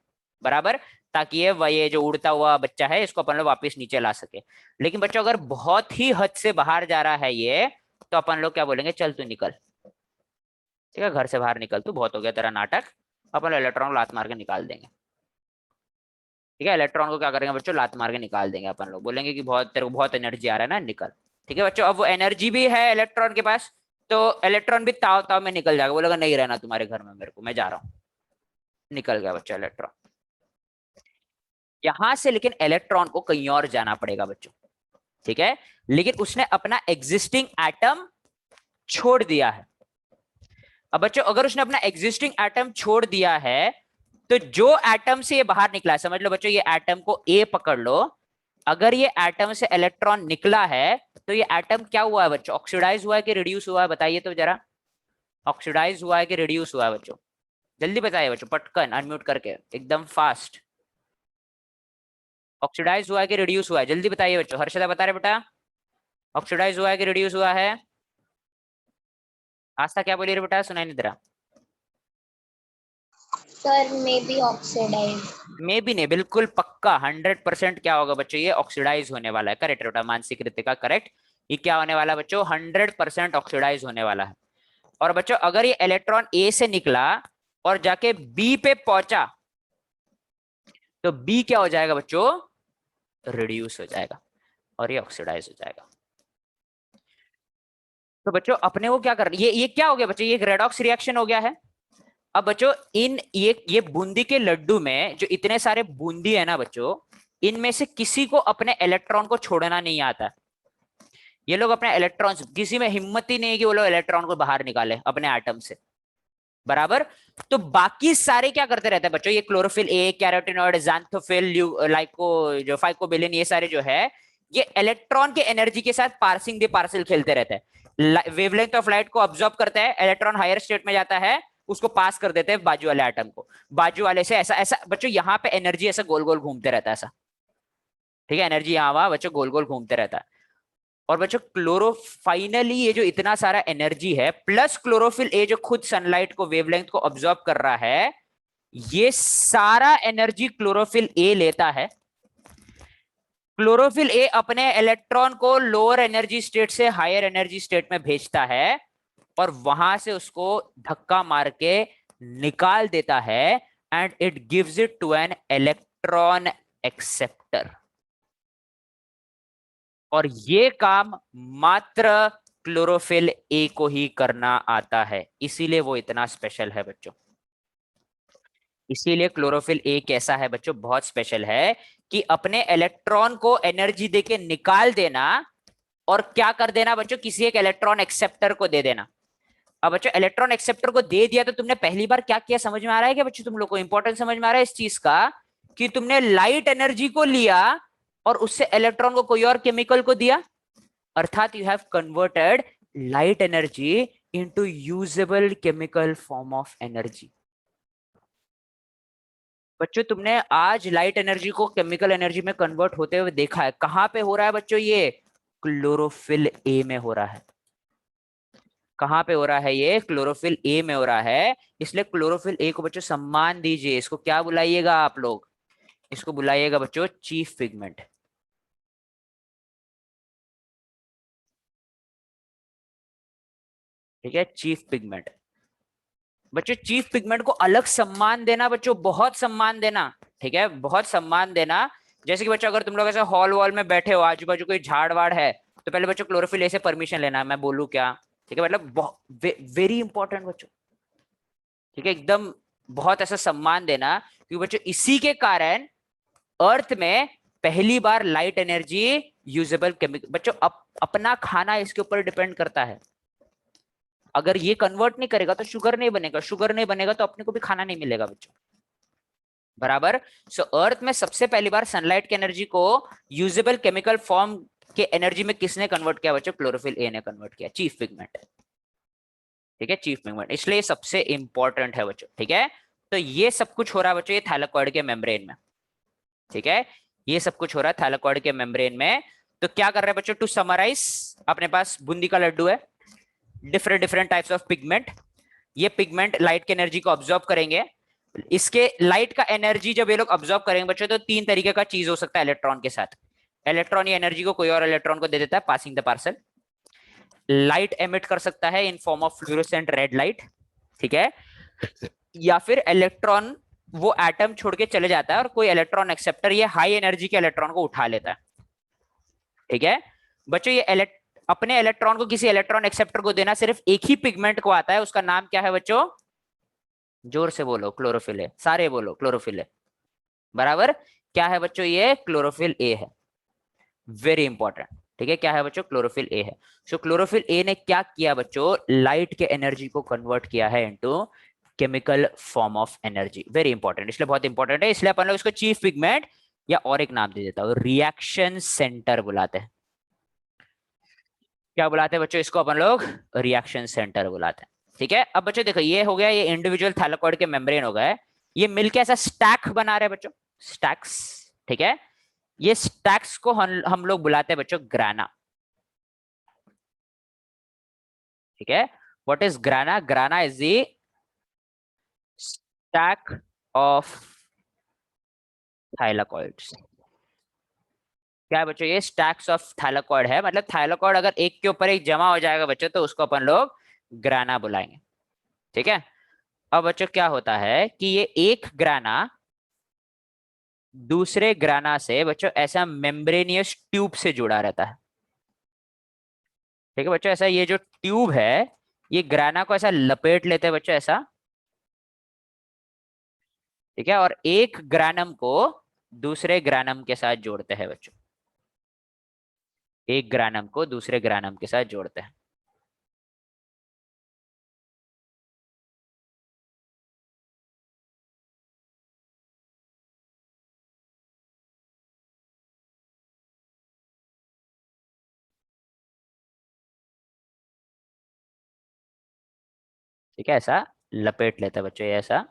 A: बराबर, ताकि ये जो उड़ता हुआ बच्चा है इसको अपन लोग वापस नीचे ला सके। लेकिन बच्चों अगर बहुत ही हद से बाहर जा रहा है ये, तो अपन लोग क्या बोलेंगे, चल तू निकल, ठीक है, घर से बाहर निकल, तू बहुत हो गया तेरा नाटक, अपन लोग इलेक्ट्रॉन को लात मार के निकाल देंगे, ठीक है। इलेक्ट्रॉन को क्या करेंगे बच्चों, लात मार के निकाल देंगे, अपन लोग बोलेंगे कि बहुत तेरे को बहुत एनर्जी आ रहा है ना, निकल, ठीक है बच्चों। अब वो एनर्जी भी है इलेक्ट्रॉन के पास, तो इलेक्ट्रॉन भी ताव ताव में निकल जाएगा, बोलेगा नहीं रहना तुम्हारे घर में मेरे को, मैं जा रहा हूँ, निकल गया बच्चा इलेक्ट्रॉन यहां से। लेकिन इलेक्ट्रॉन को कहीं और जाना पड़ेगा बच्चों, ठीक है, लेकिन उसने अपना एग्जिस्टिंग एटम छोड़ दिया है। अब बच्चों अगर उसने अपना एग्जिस्टिंग एटम छोड़ दिया है, तो जो एटम से ये बाहर निकला है, समझ लो बच्चों ये एटम को ए पकड़ लो, अगर ये एटम से इलेक्ट्रॉन निकला है, तो ये एटम क्या हुआ है बच्चों, ऑक्सीडाइज हुआ है कि रिड्यूस हुआ है, बताइए तो जरा, ऑक्सीडाइज हुआ है कि रिड्यूस हुआ है बच्चों, जल्दी बताइए बच्चों, पटकन अनम्यूट करके एकदम फास्ट। ऑक्सीडाइज हुआ है कि रिड्यूस हुआ है, जल्दी बताइए बच्चों, हर्षदा बता रहे बेटा, ऑक्सीडाइज हुआ है कि रिड्यूस हुआ है? आस्था क्या बोली रे बेटा, सुनाई नहीं दे रहा।
B: Sir maybe oxidize.
A: Maybe नहीं, बिल्कुल पक्का 100% क्या होगा बच्चों, ये ऑक्सीडाइज होने वाला है, करेक्ट बेटा, मानसिक रितिका करेक्ट। ये क्या होने वाला है बच्चों, 100% ऑक्सीडाइज होने वाला है। और बच्चों अगर ये इलेक्ट्रॉन ए से निकला और जाके बी पे पहुंचा, तो बी क्या हो जाएगा बच्चों, रिड्यूस हो जाएगा और ये ऑक्सीडाइज हो जाएगा। तो बच्चों अपने को क्या करना, ये क्या हो गया बच्चों, ये एक रेडॉक्स रिएक्शन हो गया है। अब बच्चों इन ये बूंदी के लड्डू में जो इतने सारे बूंदी है ना बच्चों, इनमें से किसी को अपने इलेक्ट्रॉन को छोड़ना नहीं आता। ये लोग अपने इलेक्ट्रॉन, किसी में हिम्मत ही नहीं है कि वो लोग इलेक्ट्रॉन को बाहर निकाले अपने एटम से, बराबर। तो बाकी सारे क्या करते रहते हैं बच्चों, ये क्लोरोफिल ए, कैरोटीनॉइड, ज़ैंथोफिल, लाइको, जो फाइकोबिलिन, ये सारे जो है, ये इलेक्ट्रॉन के एनर्जी के साथ पार्सिंग द पार्सल खेलते रहते हैं। वेवलेंथ ऑफ लाइट को ऑब्जॉर्व करते हैं, इलेक्ट्रॉन हायर स्टेट में जाता है, उसको पास कर देते हैं बाजू वाले एटम को, बाजू वाले से ऐसा ऐसा बच्चों, यहाँ पे एनर्जी ऐसा गोल गोल घूमते रहता है ऐसा, ठीक है, एनर्जी यहाँ वहां बच्चों गोल गोल घूमते रहता है। और बच्चों क्लोरो फाइनली ये जो इतना सारा एनर्जी है, प्लस क्लोरोफिल ए जो खुद सनलाइट को वेवलेंथ को ऑब्जॉर्ब कर रहा है, ये सारा एनर्जी क्लोरोफिल ए लेता है। क्लोरोफिल ए अपने इलेक्ट्रॉन को लोअर एनर्जी स्टेट से हायर एनर्जी स्टेट में भेजता है और वहां से उसको धक्का मार के निकाल देता है, and it gives it to an electron acceptor. और ये काम मात्र क्लोरोफिल ए को ही करना आता है, इसीलिए वो इतना स्पेशल है बच्चों। इसीलिए क्लोरोफिल ए कैसा है बच्चों, बहुत स्पेशल है कि अपने इलेक्ट्रॉन को एनर्जी देके निकाल देना और क्या कर देना बच्चों, किसी एक इलेक्ट्रॉन एक्सेप्टर को दे देना। अब बच्चों इलेक्ट्रॉन एक्सेप्टर को दे दिया तो तुमने पहली बार क्या किया, समझ में आ रहा है क्या बच्चों, तुम लोग को इंपॉर्टेंट समझ में आ रहा है इस चीज का, कि तुमने लाइट एनर्जी को लिया और उससे इलेक्ट्रॉन को कोई और केमिकल को दिया, अर्थात you have converted light energy into usable chemical form of energy. बच्चों तुमने आज लाइट एनर्जी को केमिकल एनर्जी में कन्वर्ट होते हुए देखा है, कहां पे हो रहा है बच्चों, ये क्लोरोफिल ए में हो रहा है। कहां पे हो रहा है, ये क्लोरोफिल ए में हो रहा है। इसलिए क्लोरोफिल ए को बच्चों सम्मान दीजिए, इसको क्या बुलाइएगा आप लोग, इसको बुलाइएगा बच्चों चीफ पिगमेंट। ठीक है, चीफ पिगमेंट। बच्चों चीफ पिगमेंट को अलग सम्मान देना बच्चों, बहुत सम्मान देना, ठीक है, बहुत सम्मान देना। जैसे कि बच्चों अगर तुम लोग ऐसे हॉल वॉल में बैठे हो, आजू बाजू कोई झाड़ वाड़ है, तो पहले बच्चों क्लोरोफिल ए से परमिशन लेना, मैं बोलूँ क्या, ठीक है, मतलब वेरी इंपॉर्टेंट बच्चों, ठीक है, एकदम बहुत ऐसा सम्मान देना, क्योंकि बच्चों इसी के कारण अर्थ में पहली बार लाइट एनर्जी यूजेबल केमिकल, बच्चों अपना खाना इसके ऊपर डिपेंड करता है। अगर ये कन्वर्ट नहीं करेगा तो शुगर नहीं बनेगा, शुगर नहीं बनेगा तो अपने को भी खाना नहीं मिलेगा बच्चों, बराबर। सो अर्थ में सबसे पहली बार सनलाइट की एनर्जी को यूजेबल केमिकल फॉर्म के एनर्जी में किसने कन्वर्ट किया बच्चों, क्लोरोफिल ए ने कन्वर्ट किया, चीफ पिगमेंट। ठीक है, चीफ पिगमेंट, इसलिए सबसे इंपॉर्टेंट है बच्चों, ठीक है। तो ये सब कुछ हो रहा है बच्चों ये थैलेकॉइड के मेम्ब्रेन में, ठीक है, ये सब कुछ हो रहा है थैलेकॉइड के मेम्ब्रेन में। तो क्या कर रहे हैं बच्चों, टू समराइज, अपने पास बूंदी का लड्डू है, different different types of pigment. ये पिगमेंट लाइट की एनर्जी को ऑब्जॉर्व करेंगे। इसके लाइट का एनर्जी जब ये लोग ऑब्जॉर्व करेंगे बच्चों, तो तीन तरीके का चीज हो सकता है इलेक्ट्रॉन के साथ। इलेक्ट्रॉन ये एनर्जी को कोई और इलेक्ट्रॉन को दे देता है, passing the parcel. Light emit कर सकता है in form of fluorescent red light, ठीक है, या फिर इलेक्ट्रॉन वो एटम छोड़ के चले जाता है और कोई इलेक्ट्रॉन एक्सेप्टर ये हाई एनर्जी के इलेक्ट्रॉन को उठा लेता है, ठीक है। बच्चों ये अपने इलेक्ट्रॉन को किसी इलेक्ट्रॉन एक्सेप्टर को देना सिर्फ एक ही पिगमेंट को आता है, उसका नाम क्या है बच्चों, जोर से बोलो, क्लोरोफिल है, सारे बोलो क्लोरोफिल है, बराबर। क्या है बच्चों, ये क्लोरोफिल ए है, वेरी इंपॉर्टेंट, ठीक है, क्या है बच्चों, क्लोरोफिल ए है। सो क्लोरोफिल ए ने क्या किया बच्चों, लाइट के एनर्जी को कन्वर्ट किया है into chemical form of energy, very important, इसलिए बहुत इंपॉर्टेंट है, इसलिए अपन लोग इसको चीफ पिगमेंट या और एक नाम दे देता हूं, रिएक्शन सेंटर बुलाते हैं। क्या बुलाते हैं बच्चों इसको, अपन लोग रिएक्शन सेंटर बुलाते हैं, ठीक है। अब बच्चों देखो ये हो गया, ये इंडिविजुअल थैलेकॉइड के मेम्ब्रेन हो गए, ये मिलके ऐसा स्टैक बना रहे हैं बच्चों, स्टैक्स, ठीक है। ये स्टैक्स को हम लोग बुलाते हैं बच्चों ग्राना, ठीक है। What is ग्राना, ग्राना is the stack of thylakoids. क्या है बच्चों, ये स्टैक्स ऑफ थाइलाकॉइड है, मतलब थाइलाकॉइड अगर एक के ऊपर एक जमा हो जाएगा बच्चों तो उसको अपन लोग ग्राना बुलाएंगे, ठीक है। अब बच्चों क्या होता है कि ये एक ग्राना दूसरे ग्राना से बच्चों ऐसा मेम्ब्रेनियस ट्यूब से जुड़ा रहता है, ठीक है बच्चों, ऐसा ये जो ट्यूब है ये ग्राना को ऐसा लपेट लेते हैं बच्चों ऐसा, ठीक है, और एक ग्रानम को दूसरे ग्रानम के साथ जोड़ते हैं बच्चों, एक ग्रानम को दूसरे ग्रानम के साथ जोड़ते हैं। ठीक है, ऐसा लपेट लेते हैं बच्चों ये ऐसा,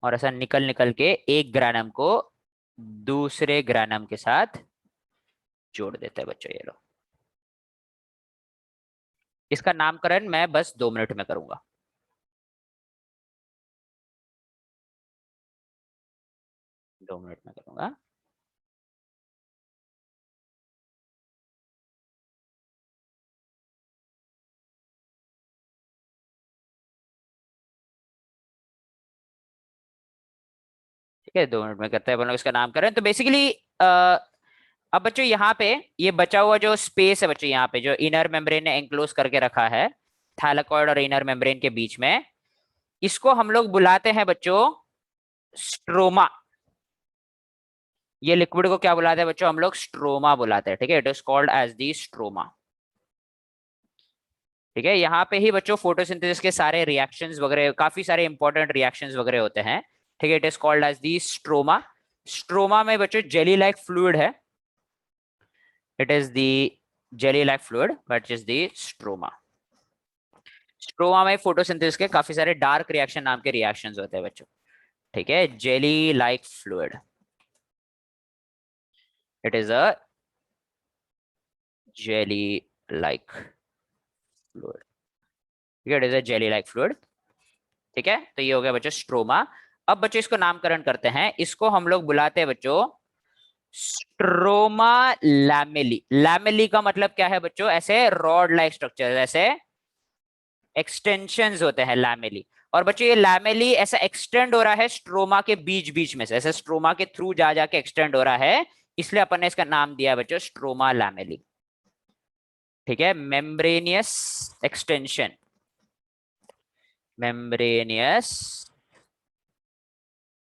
A: और ऐसा निकल निकल के एक ग्रानम को दूसरे ग्रानम के साथ जोड़ देते हैं बच्चों ये लोग। इसका नामकरण मैं बस 2 मिनट में करूंगा। 2 मिनट में करूंगा। ठीक है, 2 मिनट में करते हैं अपन लोग इसका नामकरण। तो बेसिकली अब बच्चों यहाँ पे ये बचा हुआ जो स्पेस है बच्चों, यहाँ पे जो इनर मेम्ब्रेन ने एंक्लोज करके रखा है थैलेकॉइड और इनर मेम्ब्रेन के बीच में, इसको हम लोग बुलाते हैं बच्चों स्ट्रोमा, ये लिक्विड को क्या बुलाते हैं बच्चों, हम लोग स्ट्रोमा बुलाते हैं, ठीक है, it is called as the stroma. ठीक है, यहाँ पे ही बच्चों फोटोसिंथेसिस के सारे रिएक्शंस वगैरह, काफी सारे इंपॉर्टेंट रिएक्शंस वगैरह होते हैं, ठीक है, it is called as the stroma. Stroma में बच्चों जेली लाइक फ्लूइड है, it is the jelly like fluid which is the stroma. Stroma में फोटोसिंथेसिस के काफी सारे डार्क रिएक्शन नाम के रिएक्शंस होते हैं बच्चों, ठीक है, jelly like fluid, it is a jelly like fluid, ठीक है, it is a jelly like fluid. ठीक है, तो ये हो गया बच्चों स्ट्रोमा। अब बच्चों इसको नामकरण करते हैं, इसको हम लोग बुलाते हैं बच्चों स्ट्रोमा लैमेली। लैमेली का मतलब क्या है बच्चों, ऐसे रॉड लाइक स्ट्रक्चर, ऐसे एक्सटेंशंस होते हैं लैमेली। और बच्चों ये लैमेली ऐसा एक्सटेंड हो रहा है स्ट्रोमा के बीच बीच में से, ऐसे स्ट्रोमा के थ्रू जा जाके एक्सटेंड हो रहा है, इसलिए अपन ने इसका नाम दिया है बच्चों स्ट्रोमा लैमेली। ठीक है, membranosus extension, membranosus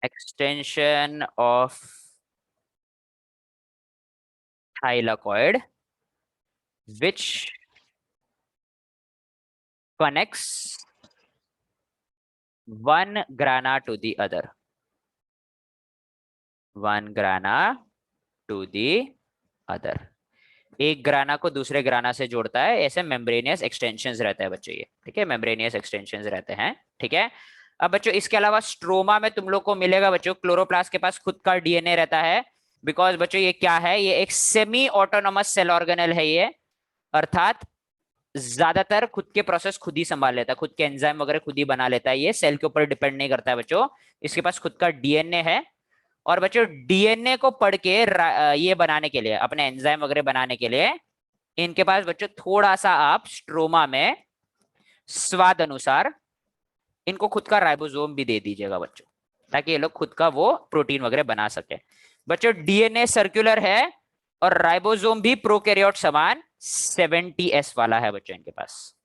A: extension of thylakoid which connects one grana to the other, one grana to the other, एक ग्राना को दूसरे ग्राना से जोड़ता है, ऐसे मेम्ब्रेनियस एक्सटेंशंस रहते हैं बच्चों ये, ठीक है, मेम्ब्रेनियस एक्सटेंशंस रहते हैं। ठीक है, अब बच्चों इसके अलावा स्ट्रोमा में तुम लोग को मिलेगा बच्चों, क्लोरोप्लास्ट के पास खुद का डीएनए रहता है, बिकॉज बच्चों ये क्या है, ये एक सेमी ऑटोनोमस सेल ऑर्गेनल है ये, अर्थात ज्यादातर खुद के प्रोसेस खुद ही संभाल लेता है, खुद के एंजाइम वगैरह खुद ही बना लेता है, ये सेल के ऊपर डिपेंड नहीं करता है बच्चों, इसके पास खुद का डीएनए है। और बच्चों डीएनए को पढ़ के ये बनाने के लिए, अपने एंजाइम वगैरह बनाने के लिए, इनके पास बच्चों थोड़ा सा आप स्ट्रोमा में स्वाद अनुसार इनको खुद का राइबोसोम भी दे दीजिएगा बच्चों, ताकि ये लोग खुद का वो प्रोटीन वगैरह बना सके। बच्चों डीएनए सर्कुलर है और राइबोसोम भी प्रोकैरियोट समान 70s वाला है बच्चों इनके पास,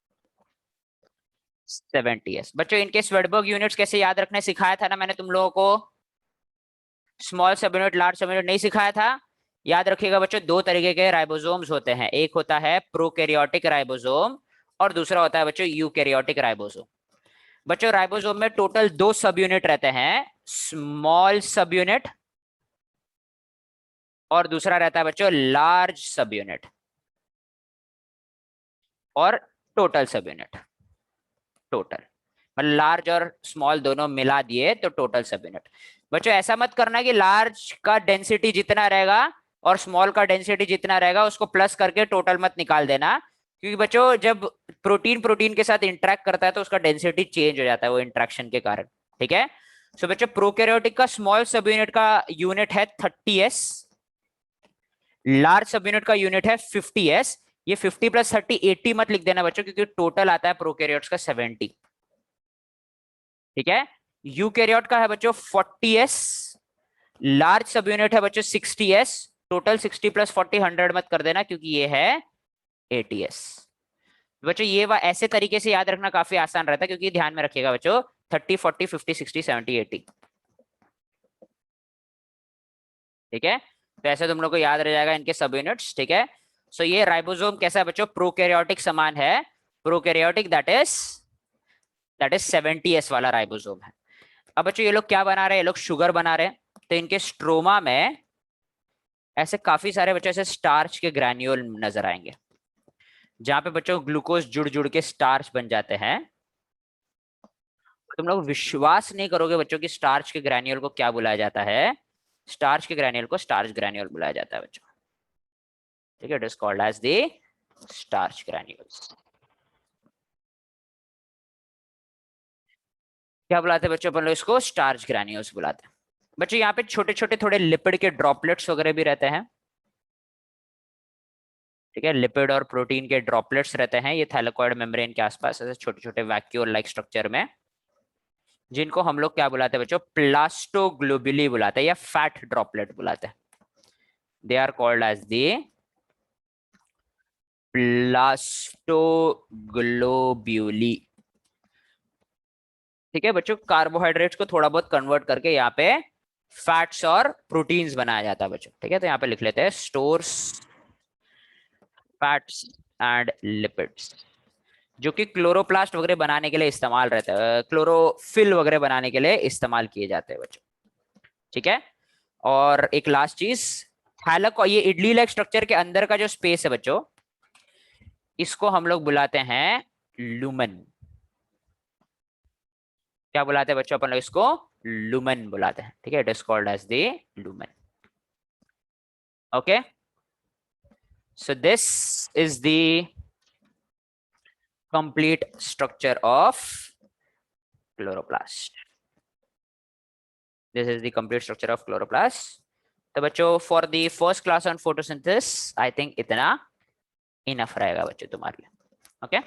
A: 70s। बच्चों इनके स्वेडबर्ग यूनिट्स कैसे याद रखने सिखाया था ना मैंने तुम लोगों को, स्मॉल सब यूनिट लार्ज सब यूनिट नहीं सिखाया था, याद रखिएगा बच्चों, दो तरीके के राइबोसोम्स होते हैं, एक होता है प्रोकैरियोटिक राइबोसोम और दूसरा होता है बच्चों यूकैरियोटिक राइबोसोम। बच्चों राइबोसोम में टोटल दो सब यूनिट रहते हैं, स्मॉल सब यूनिट और दूसरा रहता है बच्चों लार्ज सब यूनिट और टोटल सब यूनिट, टोटल मतलब लार्ज और स्मॉल दोनों मिला दिए तो टोटल सब यूनिट। बच्चों ऐसा मत करना कि लार्ज का डेंसिटी जितना रहेगा और स्मॉल का डेंसिटी जितना रहेगा उसको प्लस करके टोटल मत निकाल देना, क्योंकि बच्चों जब प्रोटीन प्रोटीन के साथ इंटरेक्ट करता है तो उसका डेंसिटी चेंज हो जाता है वो इंटरेक्शन के कारण। ठीक है, सो बच्चों प्रोकैरियोटिक का स्मॉल सब यूनिट का यूनिट है 30s, लार्ज सब यूनिट का यूनिट है 50s। ये 50 + 30 80 मत लिख देना बच्चों, क्योंकि टोटल आता है प्रोकैरियोट्स का 70। ठीक है, यूकैरियोट का है बच्चों 40s, लार्ज सब यूनिट है बच्चों 60s, टोटल 60 + 40 100 मत कर देना क्योंकि ये है 80s। बच्चों ये ऐसे तरीके से याद रखना काफी आसान रहता है, क्योंकि ध्यान में रखिएगा बच्चों 30 40 50 60 70 80। ठीक है, तो ऐसे तुम लोग को याद रह जाएगा इनके सब यूनिट्स। ठीक है, सो ये राइबोसोम कैसा है बच्चों, प्रोकैरियोटिक समान है, प्रोकैरियोटिक दैट इज 70s वाला राइबोसोम है। अब बच्चों ये लोग क्या बना रहे हैं, ये लोग शुगर बना रहे हैं, तो इनके स्ट्रोमा में ऐसे काफी सारे बच्चों ऐसे स्टार्च के ग्रैन्यूल नजर आएंगे, जहां पे बच्चों ग्लूकोज जुड़ जुड़ के स्टार्च बन जाते हैं। तुम लोग विश्वास नहीं करोगे बच्चों की स्टार्च के ग्रैन्यूल को क्या बुलाया जाता है, स्टार्च के ग्रैन्यूल को स्टार्च ग्रैन्यूल बुलाया जाता है बच्चों। ठीक है, it is called as the starch granules. क्या बुलाते हैं बच्चों अपन लोग इसको, स्टार्च ग्रैन्यूल्स बुलाते हैं। बच्चों यहाँ पे छोटे छोटे थोड़े लिपिड के ड्रॉपलेट्स वगैरह भी रहते हैं। ठीक है, लिपिड और प्रोटीन के ड्रॉपलेट्स रहते हैं ये थैलेकॉइड मेम्ब्रेन के आसपास, ऐसे छोटे छोटे वैक्यूल लाइक स्ट्रक्चर में, जिनको हम लोग क्या बुलाते हैं बच्चों, प्लास्टोग्लोबुली बुलाते हैं या फैट ड्रॉपलेट बुलाते हैं। They are called as the plastoglobuli. ठीक है बच्चों, कार्बोहाइड्रेट्स को थोड़ा बहुत कन्वर्ट करके यहाँ पे फैट्स और प्रोटीन्स बनाया जाता है बच्चों। ठीक है, तो यहाँ पे लिख लेते हैं स्टोर्स फैट्स एंड लिपिड्स, जो कि क्लोरोप्लास्ट वगैरह बनाने के लिए इस्तेमाल रहता है, क्लोरोफिल वगैरह बनाने के लिए इस्तेमाल किए जाते हैं बच्चों। ठीक है, और एक लास्ट चीज, थैलक, और ये इडली लाइक स्ट्रक्चर के अंदर का जो स्पेस है बच्चों, इसको हम लोग बुलाते हैं लुमेन। क्या बुलाते हैं बच्चों अपन लोग इसको? लुमेन बुलाते हैं। ठीक है, it is called as the lumen. Okay, so this is the complete structure of chloroplast. This is the complete structure of chloroplast. तो बच्चों for the first class on photosynthesis I think इतना enough रहेगा बच्चों तुम्हारे लिए। Okay